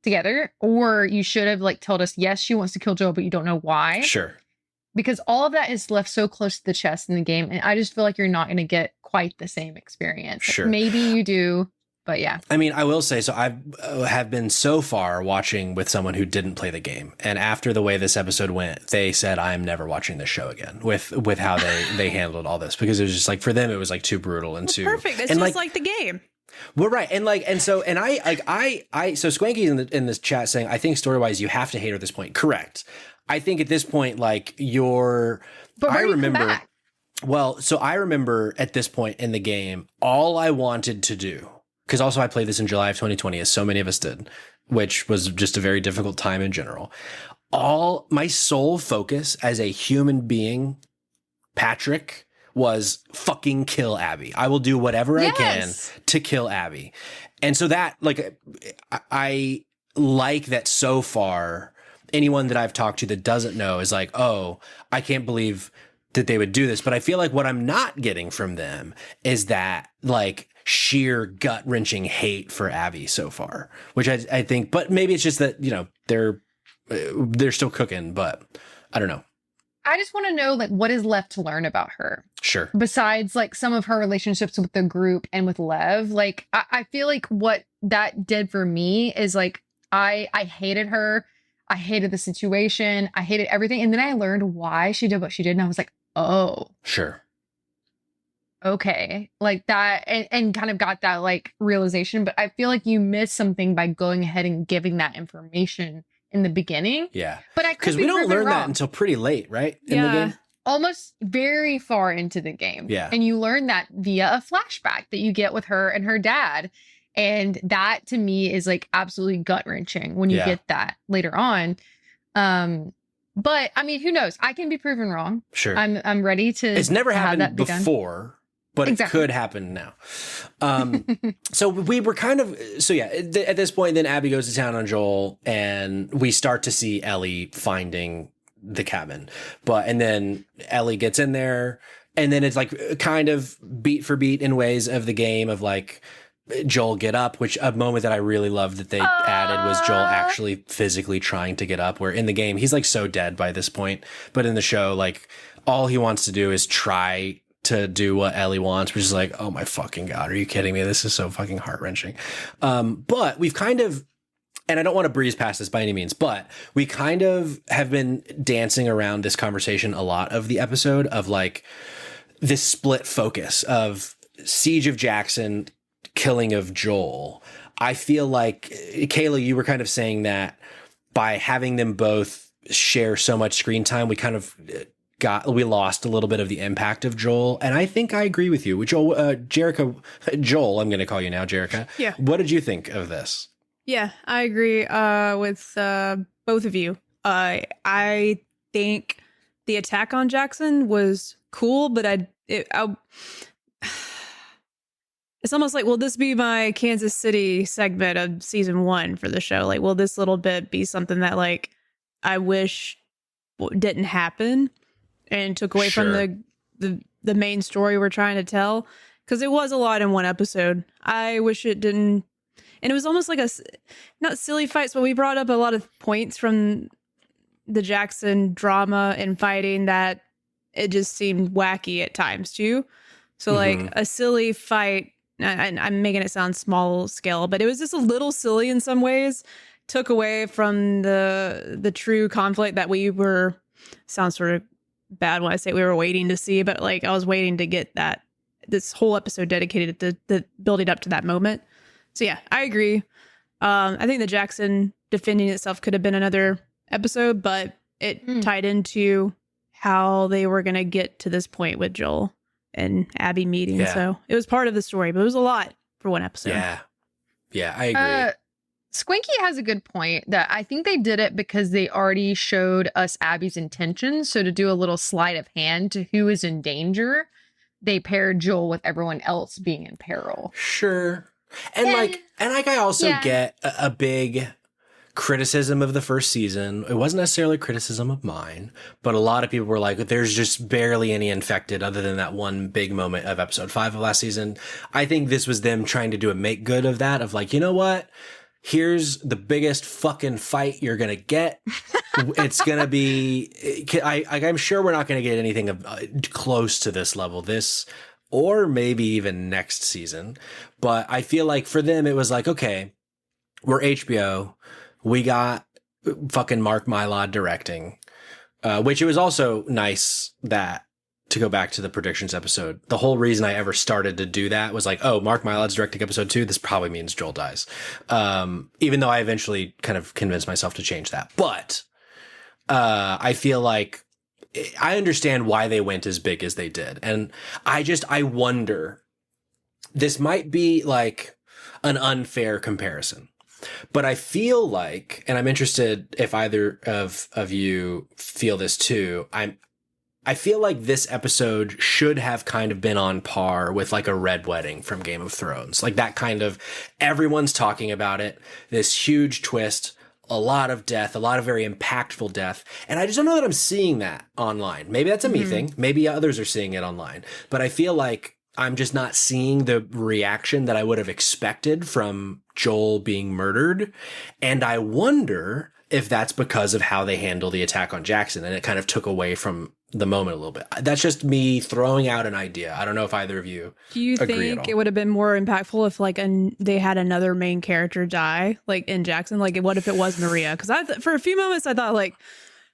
together, or you should have like told us, yes, she wants to kill Joel, but you don't know why. Sure. Because all of that is left so close to the chest in the game. And I just feel like you're not going to get quite the same experience. Sure. Like, maybe you do. But yeah. I mean, I will say, so I have been so far watching with someone who didn't play the game. And after the way this episode went, they said, I'm never watching this show again with how they handled all this, because it was just like, for them, it was like too brutal and too perfect. It's just like the game. Well, right. And so Swanky's in this chat saying, I think story-wise, you have to hate her at this point. Correct. I think at this point, like I remember at this point in the game, all I wanted to do, because also I played this in July of 2020, as so many of us did, which was just a very difficult time in general. All my sole focus as a human being, Patrick, was fucking kill Abby. I will do whatever I can to kill Abby. And so that, like, I like that so far, anyone that I've talked to that doesn't know is like, oh, I can't believe that they would do this. But I feel like what I'm not getting from them is that, like, sheer gut-wrenching hate for Abby so far, which I think, but maybe it's just that, you know, they're still cooking, but I don't know. I just want to know, like, what is left to learn about her. Sure. Besides, like, some of her relationships with the group and with Lev. Like, I feel like what that did for me is, like, I hated her. I hated the situation. I hated everything. And then I learned why she did what she did. And I was like, oh. Sure. Okay, like that, and kind of got that like realization. But I feel like you missed something by going ahead and giving that information in the beginning. Yeah, but because we don't learn that until pretty late, right? In the game, almost very far into the game. Yeah, and you learn that via a flashback that you get with her and her dad, and that to me is like absolutely gut wrenching when you get that later on. But I mean, who knows? I can be proven wrong. Sure, I'm ready to. It's never happened before. but it could happen now. So we were kind of, at this point, then Abby goes to town on Joel, and we start to see Ellie finding the cabin. And then Ellie gets in there, and then it's like kind of beat for beat in ways of the game of like Joel get up, which a moment that I really loved that they added was Joel actually physically trying to get up, where in the game he's like so dead by this point, but in the show, like all he wants to do is try to do what Ellie wants, which is like, oh my fucking God, are you kidding me? This is so fucking heart-wrenching. But we've kind of, and I don't want to breeze past this by any means, but we kind of have been dancing around this conversation a lot of the episode of like this split focus of Siege of Jackson, killing of Joel. I feel like, Kayla, you were kind of saying that by having them both share so much screen time, we kind of we lost a little bit of the impact of Joel. And I think I agree with you. Jerica, Joel, I'm going to call you now, Jerica. Yeah. What did you think of this? Yeah, I agree with both of you. I think the attack on Jackson was cool, but it's almost like, will this be my Kansas City segment of season 1 for the show? Like, will this little bit be something that like I wish didn't happen and took away from the main story we're trying to tell? Because it was a lot in one episode. I wish it didn't. And it was almost like not silly fights, but we brought up a lot of points from the Jackson drama and fighting that it just seemed wacky at times too. So like a silly fight, and I'm making it sound small scale, but it was just a little silly in some ways, took away from the true conflict that we were, sounds sort of bad when I say we were waiting to see, but like I was waiting to get this whole episode dedicated to the building up to that moment. So yeah, I agree. I think the Jackson defending itself could have been another episode, but it tied into how they were going to get to this point with Joel and Abby meeting. Yeah. So it was part of the story, but it was a lot for one episode. Yeah, I agree. Squinky has a good point that I think they did it because they already showed us Abby's intentions. So to do a little sleight of hand to who is in danger, they paired Joel with everyone else being in peril. Sure. And I also get a big criticism of the first season. It wasn't necessarily criticism of mine, but a lot of people were like, there's just barely any infected other than that one big moment of episode 5 of last season. I think this was them trying to do a make good of that, of like, you know what? Here's the biggest fucking fight you're going to get. It's going to be, I'm sure we're not going to get anything close to this level. Or maybe even next season. But I feel like for them, it was like, okay, we're HBO. We got fucking Mark Mylod directing, which it was also nice that, to go back to the predictions episode, the whole reason I ever started to do that was like, oh, Mark Mylod's directing episode 2. This probably means Joel dies. Even though I eventually kind of convinced myself to change that. But I feel like I understand why they went as big as they did. And I wonder, this might be like an unfair comparison, but I feel like, and I'm interested if either of you feel this too, I feel like this episode should have kind of been on par with like a Red Wedding from Game of Thrones. Like that kind of, everyone's talking about it, this huge twist, a lot of death, a lot of very impactful death. And I just don't know that I'm seeing that online. Maybe that's a me thing. Maybe others are seeing it online. But I feel like I'm just not seeing the reaction that I would have expected from Joel being murdered. And I wonder if that's because of how they handle the attack on Jackson. And it kind of took away from the moment a little bit. That's just me throwing out an idea. I don't know if either of you do you think it would have been more impactful if like they had another main character die, like in Jackson? Like what if it was Maria? Because for a few moments I thought like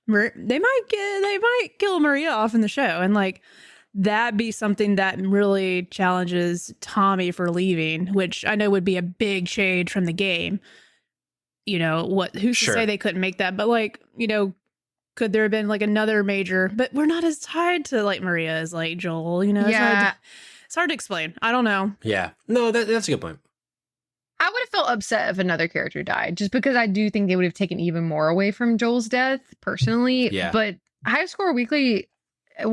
they might kill Maria off in the show, and like that be something that really challenges Tommy for leaving, which I know would be a big shade from the game. You know, who's to say they couldn't make that? But like, you know, could there have been like another major, but we're not as tied to like Maria as like Joel, you know? It's hard to explain. I don't know. Yeah. No, that's a good point. I would have felt upset if another character died, just because I do think they would have taken even more away from Joel's death personally. Yeah. But High Score Weekly,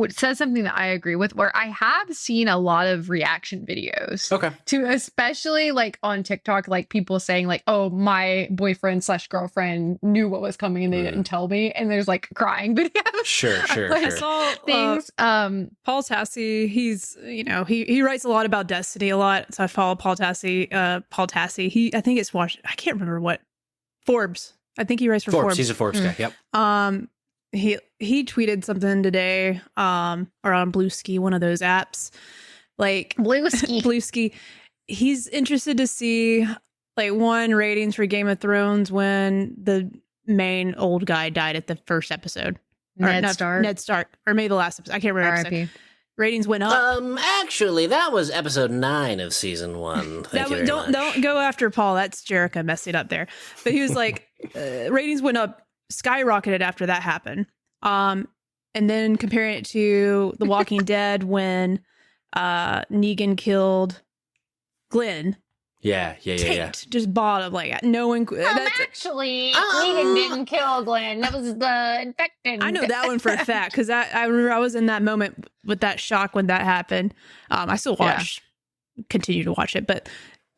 says something that I agree with, where I have seen a lot of reaction videos. Okay. To especially like on TikTok, like people saying like, oh, my boyfriend / girlfriend knew what was coming and they didn't tell me. And there's like crying videos. Sure. I saw Things. Paul Tassi, he's, he writes a lot about Destiny a lot. So I follow Paul Tassi. I think it's I can't remember what. Forbes. I think he writes for Forbes. He's a Forbes guy. Yep. He tweeted something today or on Blueski, one of those apps, like Blueski. He's interested to see like ratings for Game of Thrones when the main old guy died at the first episode. Ned Stark, or maybe the last episode. I can't remember. Episode. Ratings went up. Actually, that was episode 9 of season 1. Don't go after Paul. That's Jerica messing up there. But he was like, ratings went up, skyrocketed after that happened. And then comparing it to The Walking Dead when Negan killed Glenn. Yeah. Just bottom, like no one. Actually, Negan didn't kill Glenn. That was the infected. I know that one for a fact because I remember I was in that moment with that shock when that happened. I still continue to watch it, but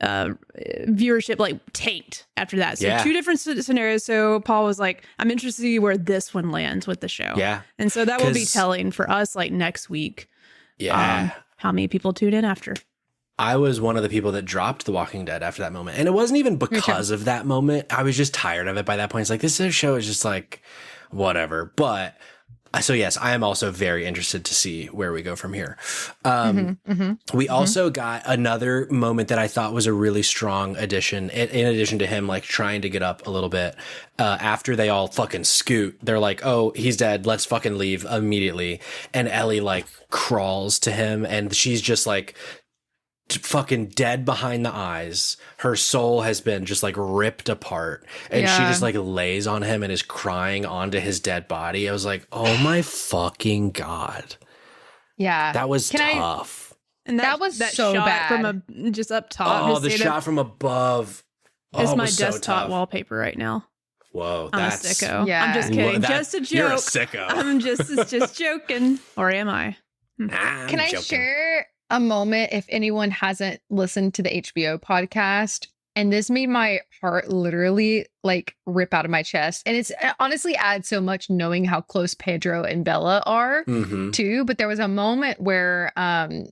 viewership like tanked after that. So two different scenarios. So Paul was like, I'm interested to see where this one lands with the show. Yeah, and so that will be telling for us like next week. Yeah, how many people tune in after. I was one of the people that dropped The Walking Dead after that moment. And it wasn't even because of that moment. I was just tired of it by that point. It's like, this show is just like, whatever. But so yes, I am also very interested to see where we go from here. We also got another moment that I thought was a really strong addition. In addition to him like trying to get up a little bit, after they all fucking scoot, they're like, oh, he's dead. Let's fucking leave immediately. And Ellie like crawls to him and she's just like, fucking dead behind the eyes. Her soul has been just like ripped apart and she just like lays on him and is crying onto his dead body. I was like, oh my fucking God. Yeah. That was tough. And that was so shot bad from just up top. Oh, the shot from above. It's my desktop wallpaper right now. Whoa, I'm that's a sicko. Yeah. I'm just kidding. Just a joke. You're a sicko. I'm just joking. Or am I? Can I share a moment if anyone hasn't listened to the HBO podcast? And this made my heart literally like rip out of my chest. And it honestly adds so much knowing how close Pedro and Bella are too. But there was a moment where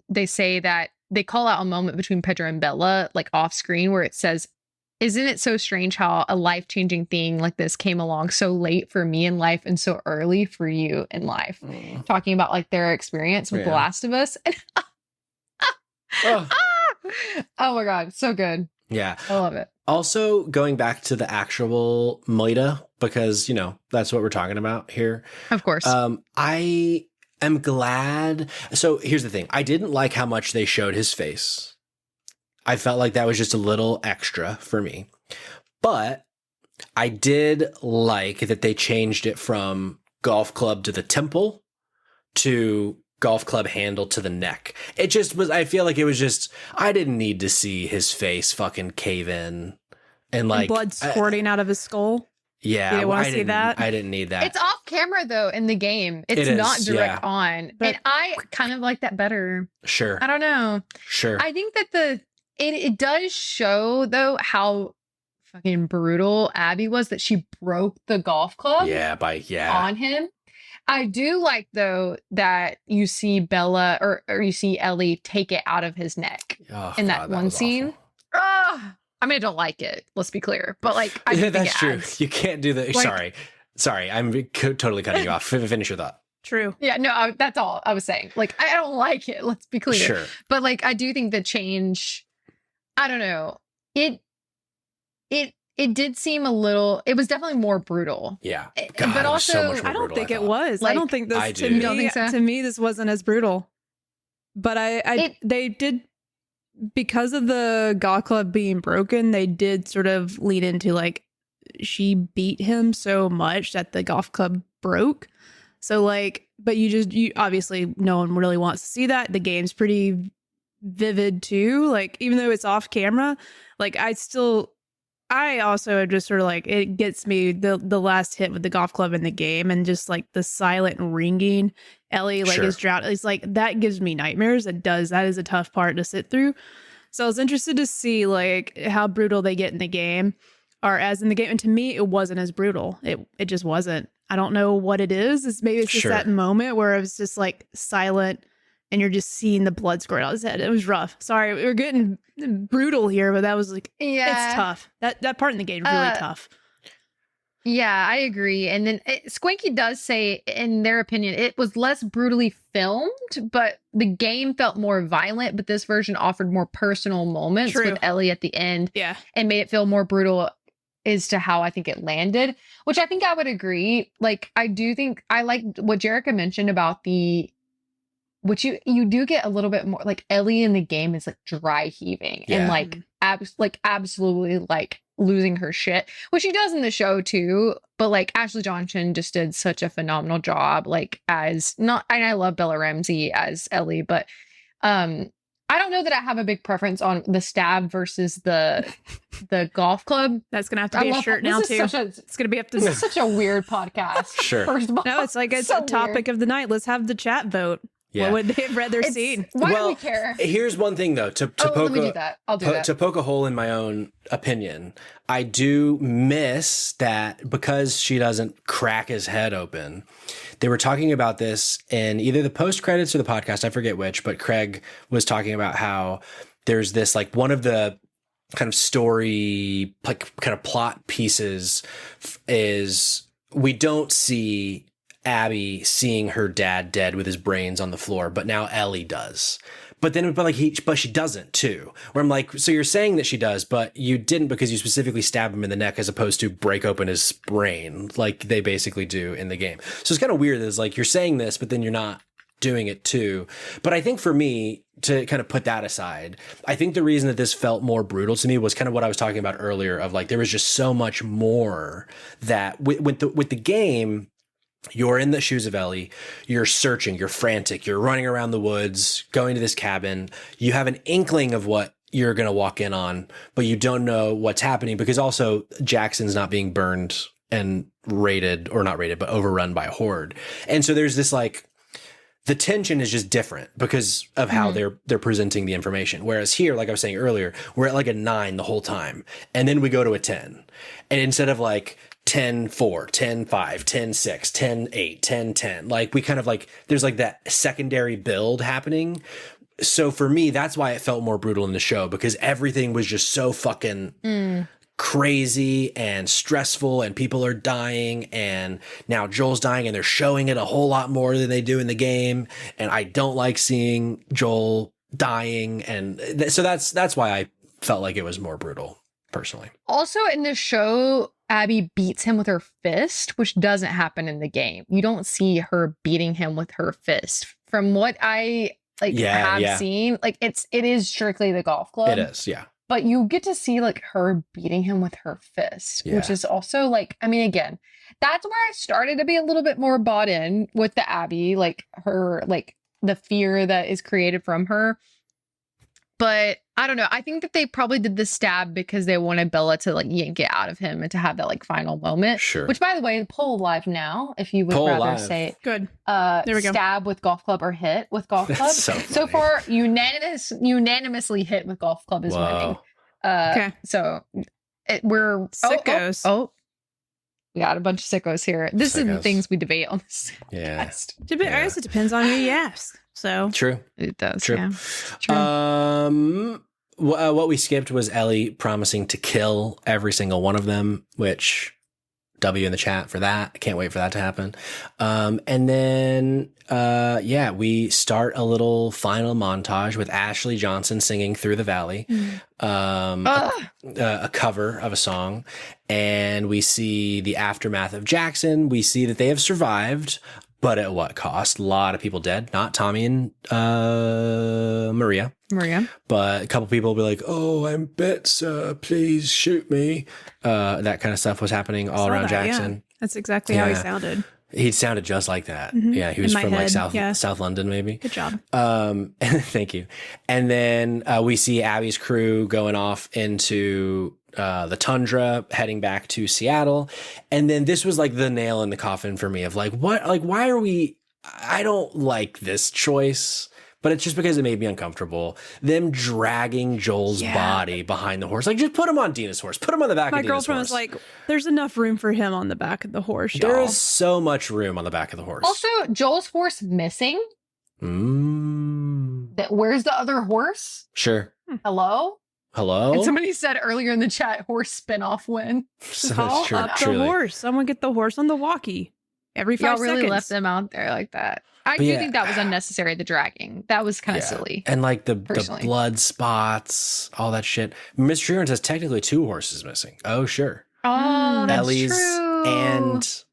they say that they call out a moment between Pedro and Bella like off screen where it says, isn't it so strange how a life-changing thing like this came along so late for me in life and so early for you in life? Talking about like their experience with The Last of Us. Oh my God, so good. Yeah, I love it. Also, going back to the actual Moida, because that's what we're talking about here. Of course. I am glad. So here's the thing: I didn't like how much they showed his face. I felt like that was just a little extra for me, but I did like that they changed it from golf club to the temple to golf club handle to the neck. It just was, I feel like it was just, I didn't need to see his face fucking cave in and like blood squirting out of his skull. Yeah. You didn't want to see that? I didn't need that. It's off camera though in the game. It's not direct on. But and I kind of like that better. Sure. I don't know. Sure. I think that it does show though how fucking brutal Abby was, that she broke the golf club on him. I do like though that you see Bella or you see Ellie take it out of his neck in that one scene. I mean, I don't like it. Let's be clear, but like, I think that's true. You can't do that. Like, sorry, I'm totally cutting you off. Finish your thought. True. Yeah, no, that's all I was saying. Like, I don't like it. Let's be clear. Sure. But like, I do think the change. I don't know. It did seem a little. It was definitely more brutal. Yeah, God, but also so much more I don't brutal, think it was. Like, I don't think this. I to do. me, don't think so? To me, this wasn't as brutal. But they did, because of the golf club being broken. They did sort of lean into like she beat him so much that the golf club broke. So like, but you obviously no one really wants to see that. The game's pretty vivid too. Like even though it's off camera, like I also am just sort of like, it gets me the last hit with the golf club in the game and just like the silent ringing Ellie like Sure. is drowning. It's like that gives me nightmares. That is a tough part to sit through. So I was interested to see like how brutal they get in the game, or as in the game. And to me, it wasn't as brutal. It just wasn't. I don't know what it is. Maybe it's just Sure. that moment where it was just like silent and you're just seeing the blood squirt out his head. It was rough. Sorry, we were getting brutal here, but that was like, it's tough. That part in the game is really tough. Yeah, I agree. And then Squinky does say, in their opinion, it was less brutally filmed, but the game felt more violent. But this version offered more personal moments with Ellie at the end. Yeah. And made it feel more brutal as to how I think it landed, which I think I would agree. Like, I do think I like what Jerica mentioned about which you do get a little bit more, like Ellie in the game is like dry heaving and like absolutely like losing her shit, which she does in the show too. But like Ashley Johnson just did such a phenomenal job, like and I love Bella Ramsey as Ellie, but I don't know that I have a big preference on the stab versus the golf club. That's gonna have to be a shirt now too. It's gonna be up to. This is such a weird podcast. Sure. First of all, No, it's like it's a topic of the night. Let's have the chat vote. Yeah. What would they have rather seen? Why do we care? Here's one thing though, to let me do that. I'll do that. To poke a hole in my own opinion, I do miss that because she doesn't crack his head open. They were talking about this in either the post credits or the podcast, I forget which, but Craig was talking about how there's this like one of the kind of story, like kind of plot pieces is we don't see Abby seeing her dad dead with his brains on the floor, but now Ellie does. But she doesn't too. Where I'm like, so you're saying that she does, but you didn't because you specifically stab him in the neck as opposed to break open his brain like they basically do in the game. So it's kind of weird that it's like you're saying this, but then you're not doing it too. But I think for me, to kind of put that aside, I think the reason that this felt more brutal to me was kind of what I was talking about earlier of like there was just so much more that with the game. You're in the shoes of Ellie, you're searching, you're frantic, you're running around the woods, going to this cabin. You have an inkling of what you're going to walk in on, but you don't know what's happening because also Jackson's not being burned and raided, or not raided, but overrun by a horde. And so there's this like, the tension is just different because of how they're presenting the information. Whereas here, like I was saying earlier, we're at like a 9 the whole time. And then we go to a 10. And instead of like 10-4, 10-5, 10-6, 10-8, 10-10, like we kind of like, there's like that secondary build happening. So for me, that's why it felt more brutal in the show, because everything was just so fucking crazy and stressful, and people are dying, and now Joel's dying, and they're showing it a whole lot more than they do in the game. And I don't like seeing Joel dying. And so that's why I felt like it was more brutal personally. Also in the show, Abby beats him with her fist, which doesn't happen in the game. You don't see her beating him with her fist. From what I have seen, like it is strictly the golf club. It is, yeah. But you get to see like her beating him with her fist, which is also like, I mean, again, that's where I started to be a little bit more bought in with the Abby, like her, like the fear that is created from her. But I don't know. I think that they probably did the stab because they wanted Bella to like yank it out of him and to have that like final moment. Sure. Which, by the way, poll live now. If you would rather say good, there we go. Stab with golf club or hit with golf club. So far, unanimously hit with golf club is winning. Okay. So we're sickos. Oh, we got a bunch of sickos here. This is the things we debate on this. Yeah. I guess it depends on who you ask. So true. It does. True. Yeah. True. What we skipped was Ellie promising to kill every single one of them, which W in the chat for that. I can't wait for that to happen. And then, we start a little final montage with Ashley Johnson singing Through the Valley, a cover of a song. And we see the aftermath of Jackson. We see that they have survived, but at what cost? A lot of people dead, not Tommy and Maria. But a couple people will be like, "Oh, I'm bit, please shoot me." That kind of stuff was happening all around Jackson. Yeah. That's exactly how he sounded. He sounded just like that. Mm-hmm. Yeah, he was from like South London, maybe. Good job. Thank you. And then we see Abby's crew going off into the tundra, heading back to Seattle. And then this was like the nail in the coffin for me of like, what? Like, why are we? I don't like this choice, but it's just because it made me uncomfortable. Them dragging Joel's body behind the horse. Like, just put him on Dina's horse. Put him on the back of Dina's horse. My girlfriend was like, there's enough room for him on the back of the horse, y'all. There is so much room on the back of the horse. Also, Joel's horse missing. Where's the other horse? Sure. Hello? And somebody said earlier in the chat, horse spinoff win. Call up the horse. Someone get the horse on the walkie. Every 5 seconds. Really left them out there like that. I do think that was unnecessary, the dragging. That was kind of silly. And like the blood spots, all that shit. Mr. Treehorn says technically 2 horses missing. Oh, sure. Oh, that's Ellie's true. And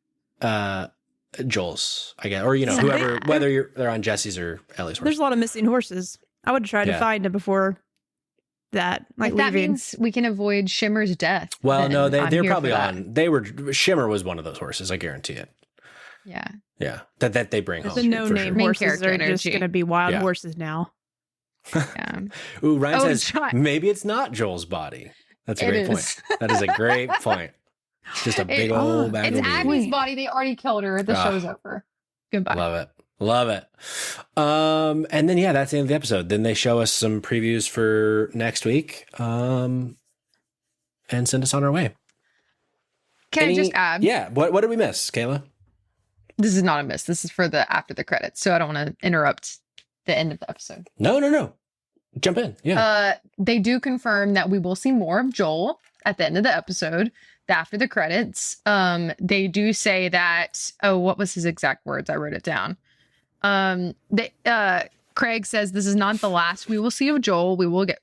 Joel's, I guess. Or, whoever, whether they're on Jesse's or Ellie's horse. There's a lot of missing horses. I would try to find it before that, leaving. That means we can avoid Shimmer's death. Well, no, they're probably on. Shimmer was one of those horses, I guarantee it. Yeah. Yeah. That they bring home. The no-name horses are just going to be wild horses now. Yeah. Ooh, Ryan says, maybe it's not Joel's body. That's a great point. That is a great point. It's just a big old bag of weed. It's Abby's body. They already killed her. The show's over. Goodbye. Love it. And then, that's the end of the episode. Then they show us some previews for next week and send us on our way. Can I just add? Yeah. What did we miss, Kayla? This is not a miss. This is for the after the credits. So I don't want to interrupt the end of the episode. No. Jump in. Yeah. They do confirm that we will see more of Joel at the end of the episode. After the credits, they do say that, what was his exact words? I wrote it down. Craig says this is not the last we will see of Joel. We will get,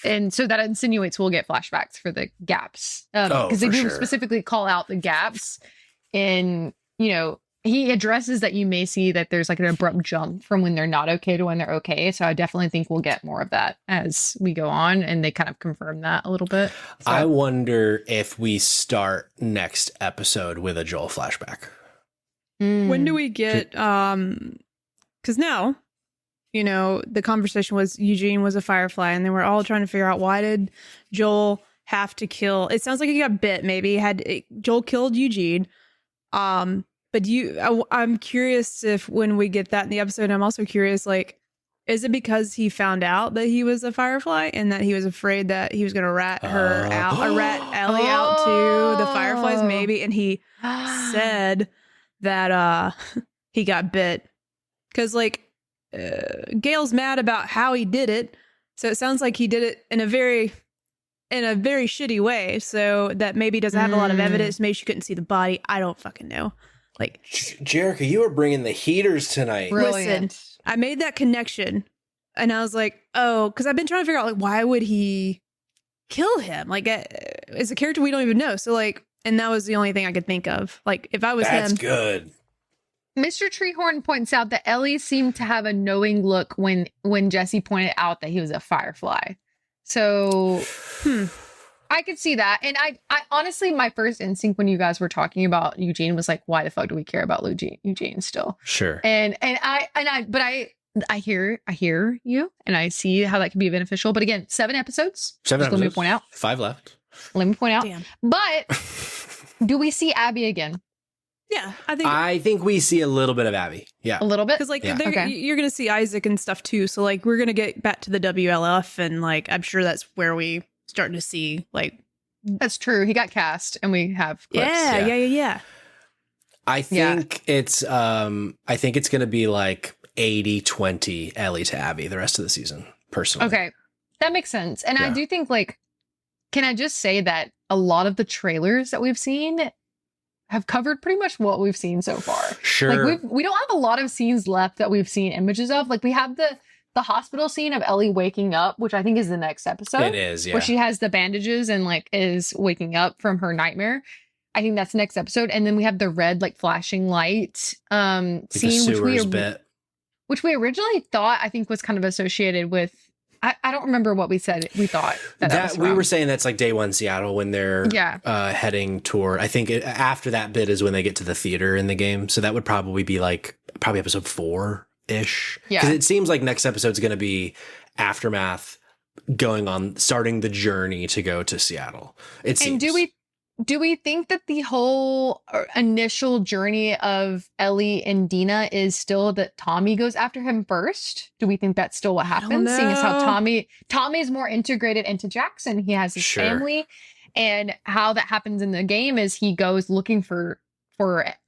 and so that insinuates we'll get flashbacks for the gaps. Because they do specifically call out the gaps in, he addresses that you may see that there's like an abrupt jump from when they're not okay to when they're okay. So I definitely think we'll get more of that as we go on. And they kind of confirm that a little bit. So. I wonder if we start next episode with a Joel flashback. When do we get, because now, the conversation was Eugene was a Firefly and they were all trying to figure out why did Joel have to kill. It sounds like he got bit. Maybe Joel killed Eugene. But I'm curious if when we get that in the episode, I'm also curious, is it because he found out that he was a Firefly and that he was afraid that he was going to rat her out, or rat Ellie out to the Fireflies, maybe? And he said that he got bit because Gail's mad about how he did it. So it sounds like he did it in a very shitty way. So that maybe doesn't have a lot of evidence. Maybe she couldn't see the body. I don't fucking know. Jerica, you are bringing the heaters tonight. Brilliant. Listen, I made that connection and I was like, oh, because I've been trying to figure out why would he kill him? It's a character we don't even know. So and that was the only thing I could think of. If I was him. That's good. Mr. Treehorn points out that Ellie seemed to have a knowing look when Jesse pointed out that he was a Firefly. So I could see that. And I honestly, my first instinct when you guys were talking about Eugene was why the fuck do we care about Eugene still? Sure. And I hear you and I see how that can be beneficial. But again, 7 episodes. Let me point out. 5 left. Let me point out. Damn. But do we see Abby again? Yeah, I think we see a little bit of Abby. Yeah. A little bit? Because you're going to see Isaac and stuff too. So we're going to get back to the WLF and I'm sure that's where we starting to see That's true. He got cast and we have clips. Yeah. I think it's going to be 80-20 Ellie to Abby the rest of the season, personally. Okay. That makes sense. And I do think can I just say that a lot of the trailers that we've seen have covered pretty much what we've seen so far. Sure. We don't have a lot of scenes left that we've seen images of. We have the hospital scene of Ellie waking up, which I think is the next episode. It is, yeah. Where she has the bandages and is waking up from her nightmare. I think that's the next episode. And then we have the red flashing light scene, which we originally thought I think was kind of associated with. I don't remember what we said. We thought that we were saying that's day 1 Seattle when they're heading toward. I think after that bit is when they get to the theater in the game. So that would probably be probably episode 4-ish. Yeah, because it seems like next episode's going to be Aftermath starting the journey to go to Seattle. It seems. And Do we think that the whole initial journey of Ellie and Dina is still that Tommy goes after him first? Do we think that's still what happens? Seeing as how Tommy's more integrated into Jackson, he has his family, and how that happens in the game is he goes looking for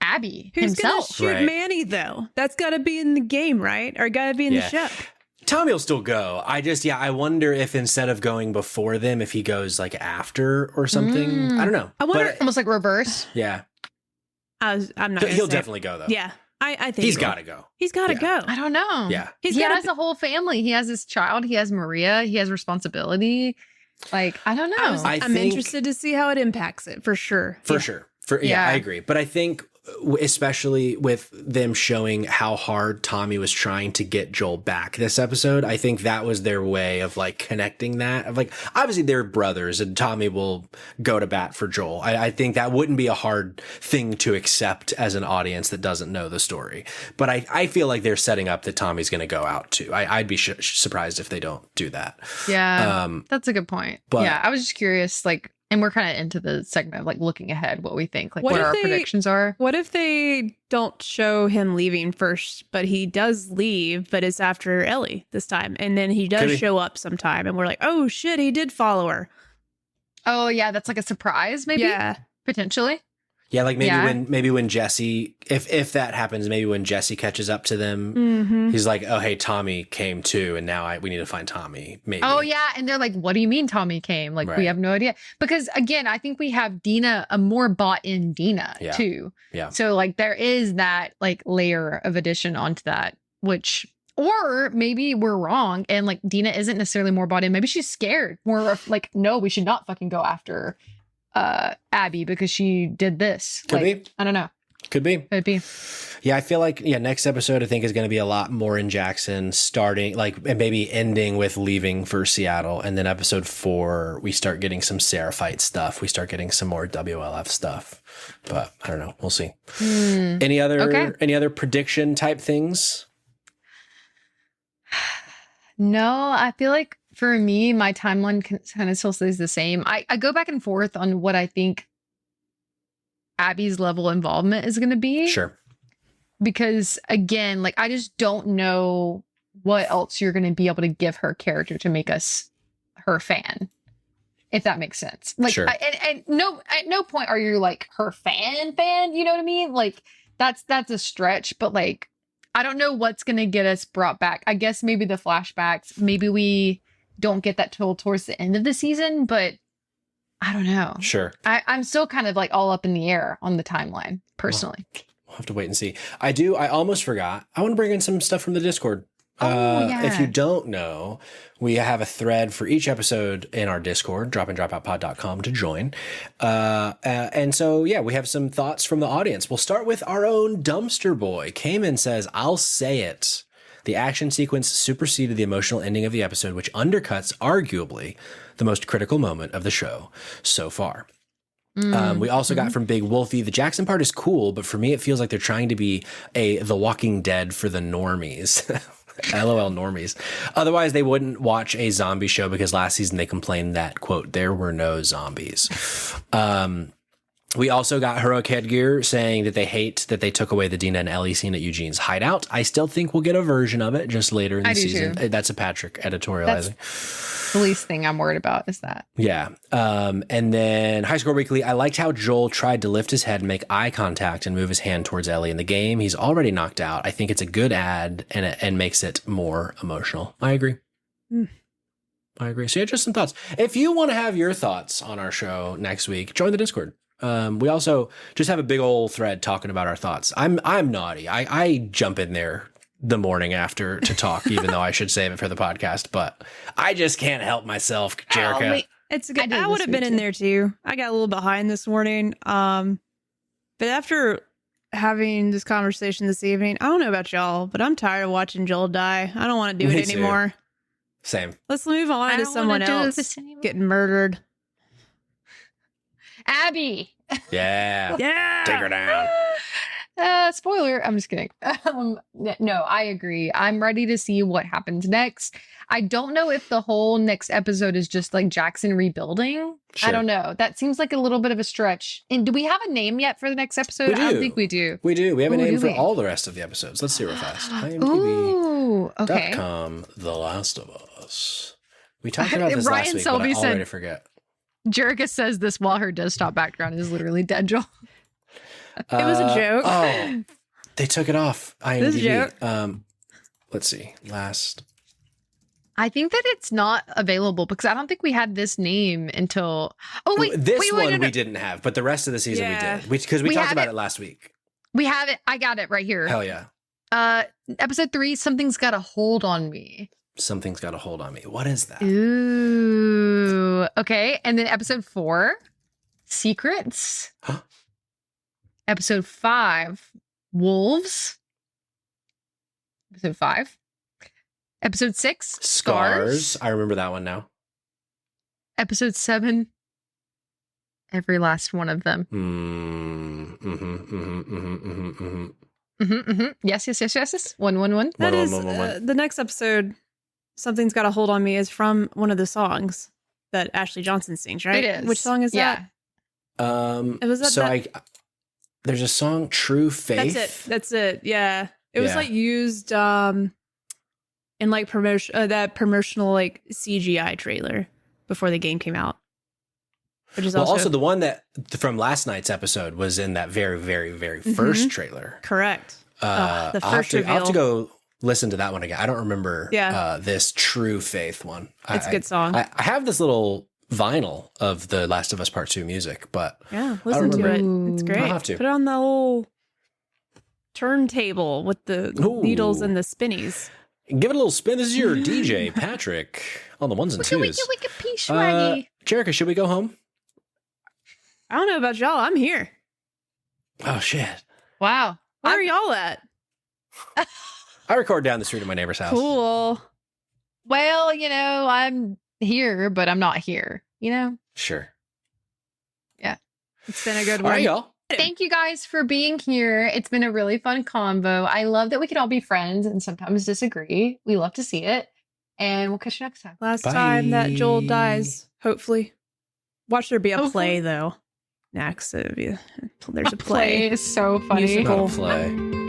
Abby himself. Who's gonna shoot Manny though? That's got to be in the game, right? Or got to be in the show. Tommy will still go. I wonder if instead of going before them, if he goes like after or something. I don't know. I wonder, almost like reverse. Yeah. I'm not. He'll definitely go though. Yeah, I think he's got to go. He's got to go. I don't know. Yeah, he has a whole family. He has his child. He has Maria. He has responsibility. Like I don't know. I'm interested to see how it impacts it for sure. For sure. I agree. But I think, especially with them showing how hard Tommy was trying to get Joel back this episode, I think that was their way of like connecting that. Of like, obviously they're brothers and Tommy will go to bat for Joel. I think that wouldn't be a hard thing to accept as an audience that doesn't know the story. But I feel like they're setting up that Tommy's going to go out too. I'd be surprised if they don't do that. Yeah, that's a good point. But, yeah, I was just curious, like, and we're kind of into the segment of like looking ahead, what we think, like what our predictions are. What if they don't show him leaving first, but he does leave, but it's after Ellie this time, and then he does show up sometime, and we're like, oh shit, he did follow her. Oh yeah, that's like a surprise, maybe. Yeah, potentially. Yeah, like maybe when Jesse, if that happens, maybe when Jesse catches up to them, he's like, oh hey, Tommy came too, and now we need to find Tommy. Maybe. Oh yeah, and they're like, what do you mean Tommy came? Like we have no idea, because again, I think we have Dina, a more bought in Dina too. Yeah. So like there is that like layer of addition onto that, which. Or maybe we're wrong and like Dina isn't necessarily more bought in. Maybe she's scared. More of like, no, we should not fucking go after Abby because she did this. Could be. I don't know. Could be. Could be. Yeah, I feel like next episode I think is going to be a lot more in Jackson, starting like and maybe ending with leaving for Seattle, and then episode 4 we start getting some Seraphite stuff. We start getting some more WLF stuff. But I don't know. We'll see. Any other prediction type things? No, I feel like for me, my timeline kind of still stays the same. I go back and forth on what I think Abby's level of involvement is going to be. Sure. Because again, like I just don't know what else you're going to be able to give her character to make us her fan, if that makes sense. Like, sure. At no point are you like her fan, you know what I mean? Like that's a stretch, but like, I don't know what's going to get us brought back. I guess maybe the flashbacks. Maybe we don't get that till towards the end of the season, but I don't know. Sure. I'm still kind of like all up in the air on the timeline, personally. We'll have to wait and see. I almost forgot. I want to bring in some stuff from the Discord. If you don't know, we have a thread for each episode in our Discord, dropindropoutpod.com to join. And so, we have some thoughts from the audience. We'll start with our own Dumpster Boy. Cayman says, I'll say it. The action sequence superseded the emotional ending of the episode, which undercuts arguably the most critical moment of the show so far. We also got from Big Wolfie, the Jackson part is cool, but for me, it feels like they're trying to be The Walking Dead for the normies. LOL normies. Otherwise, they wouldn't watch a zombie show because last season they complained that, quote, there were no zombies. We also got Heroic Headgear saying that they hate that they took away the Dina and Ellie scene at Eugene's hideout. I still think we'll get a version of it just later in the season. Too. That's a Patrick editorializing. The least thing I'm worried about is that. Yeah. And then High Score Weekly, I liked how Joel tried to lift his head and make eye contact and move his hand towards Ellie in the game. He's already knocked out. I think it's a good ad and makes it more emotional. I agree. I agree. So just some thoughts. If you want to have your thoughts on our show next week, join the Discord. We also just have a big old thread talking about our thoughts. I'm naughty. I jump in there the morning after to talk, even though I should save it for the podcast, but I just can't help myself, Jerica. It's good. I would have been in there too. I got a little behind this morning. But after having this conversation this evening, I don't know about y'all, but I'm tired of watching Joel die. I don't want to do it anymore. Same. Let's move on to someone else getting murdered. Abby. Yeah. Yeah. Take her down. Spoiler. I'm just kidding. No, I agree. I'm ready to see what happens next. I don't know if the whole next episode is just like Jackson rebuilding. Sure. I don't know. That seems like a little bit of a stretch. And do we have a name yet for the next episode? We do. I don't think we do. We do. We have a Ooh, name do for we? all the rest of the episodes. Let's see real fast. Ooh, okay. IMDb.com, The Last of Us. We talked about this last Ryan week, Selby but I said- already forget. Jerica says this while her desktop background is literally dead, Joel. It was a joke. Oh, they took it off This IMDb. joke? Let's see. Last. I think that it's not available because I don't think we had this name until. Oh wait, This wait, one no, no. we didn't have, but the rest of the season Yeah. we did. Because we We talked have about it. it last week. We have it. I got it right here. Hell yeah. Episode 3. Something's got a hold on me. Something's got a hold on me. What is that? Ooh. Okay, and then episode 4, secrets. Huh? Episode 5, wolves. Episode 5. Episode 6, Scars. I remember that one now. Episode 7, every last one of them. Yes. 111. That is One. the next episode. Something's got a hold on me is from one of the songs that Ashley Johnson sings, right? It is. Which song is Yeah. that? It was that- So that- there's a song, True Faith. That's it. Yeah. It was Yeah. like used in like promotion that promotional like CGI trailer before the game came out. Which is Well, also also the one that from last night's episode was in that very, very, very first trailer. correct. The I'll have first to, I'll have to reveal. go listen to that one again. I don't remember Yeah. this True Faith one. It's a good song. I have this little vinyl of the Last of Us Part 2 music, but Yeah, listen to it. remember. It's Ooh. great. I'll have to. Put it on the whole turntable with the needles Ooh. and the spinnies. give it a little spin. This is your DJ, Patrick, on the ones and twos. Wicka pee swaggy. Jerica, should we go home? I don't know about y'all. I'm here. Oh, shit. Wow. Where are y'all at? I record down the street at my neighbor's house. Cool. Well, I'm here, but I'm not here. Sure. It's been a good All right, one. y'all. Thank you guys for being here. It's been a really fun convo. I love that we can all be friends and sometimes disagree. We love to see it. And we'll catch you next time. Last Bye. time that Joel dies, hopefully. Watch there be a play Hopefully. though. Next, there's a play. Play is so funny. Musical. Not a play.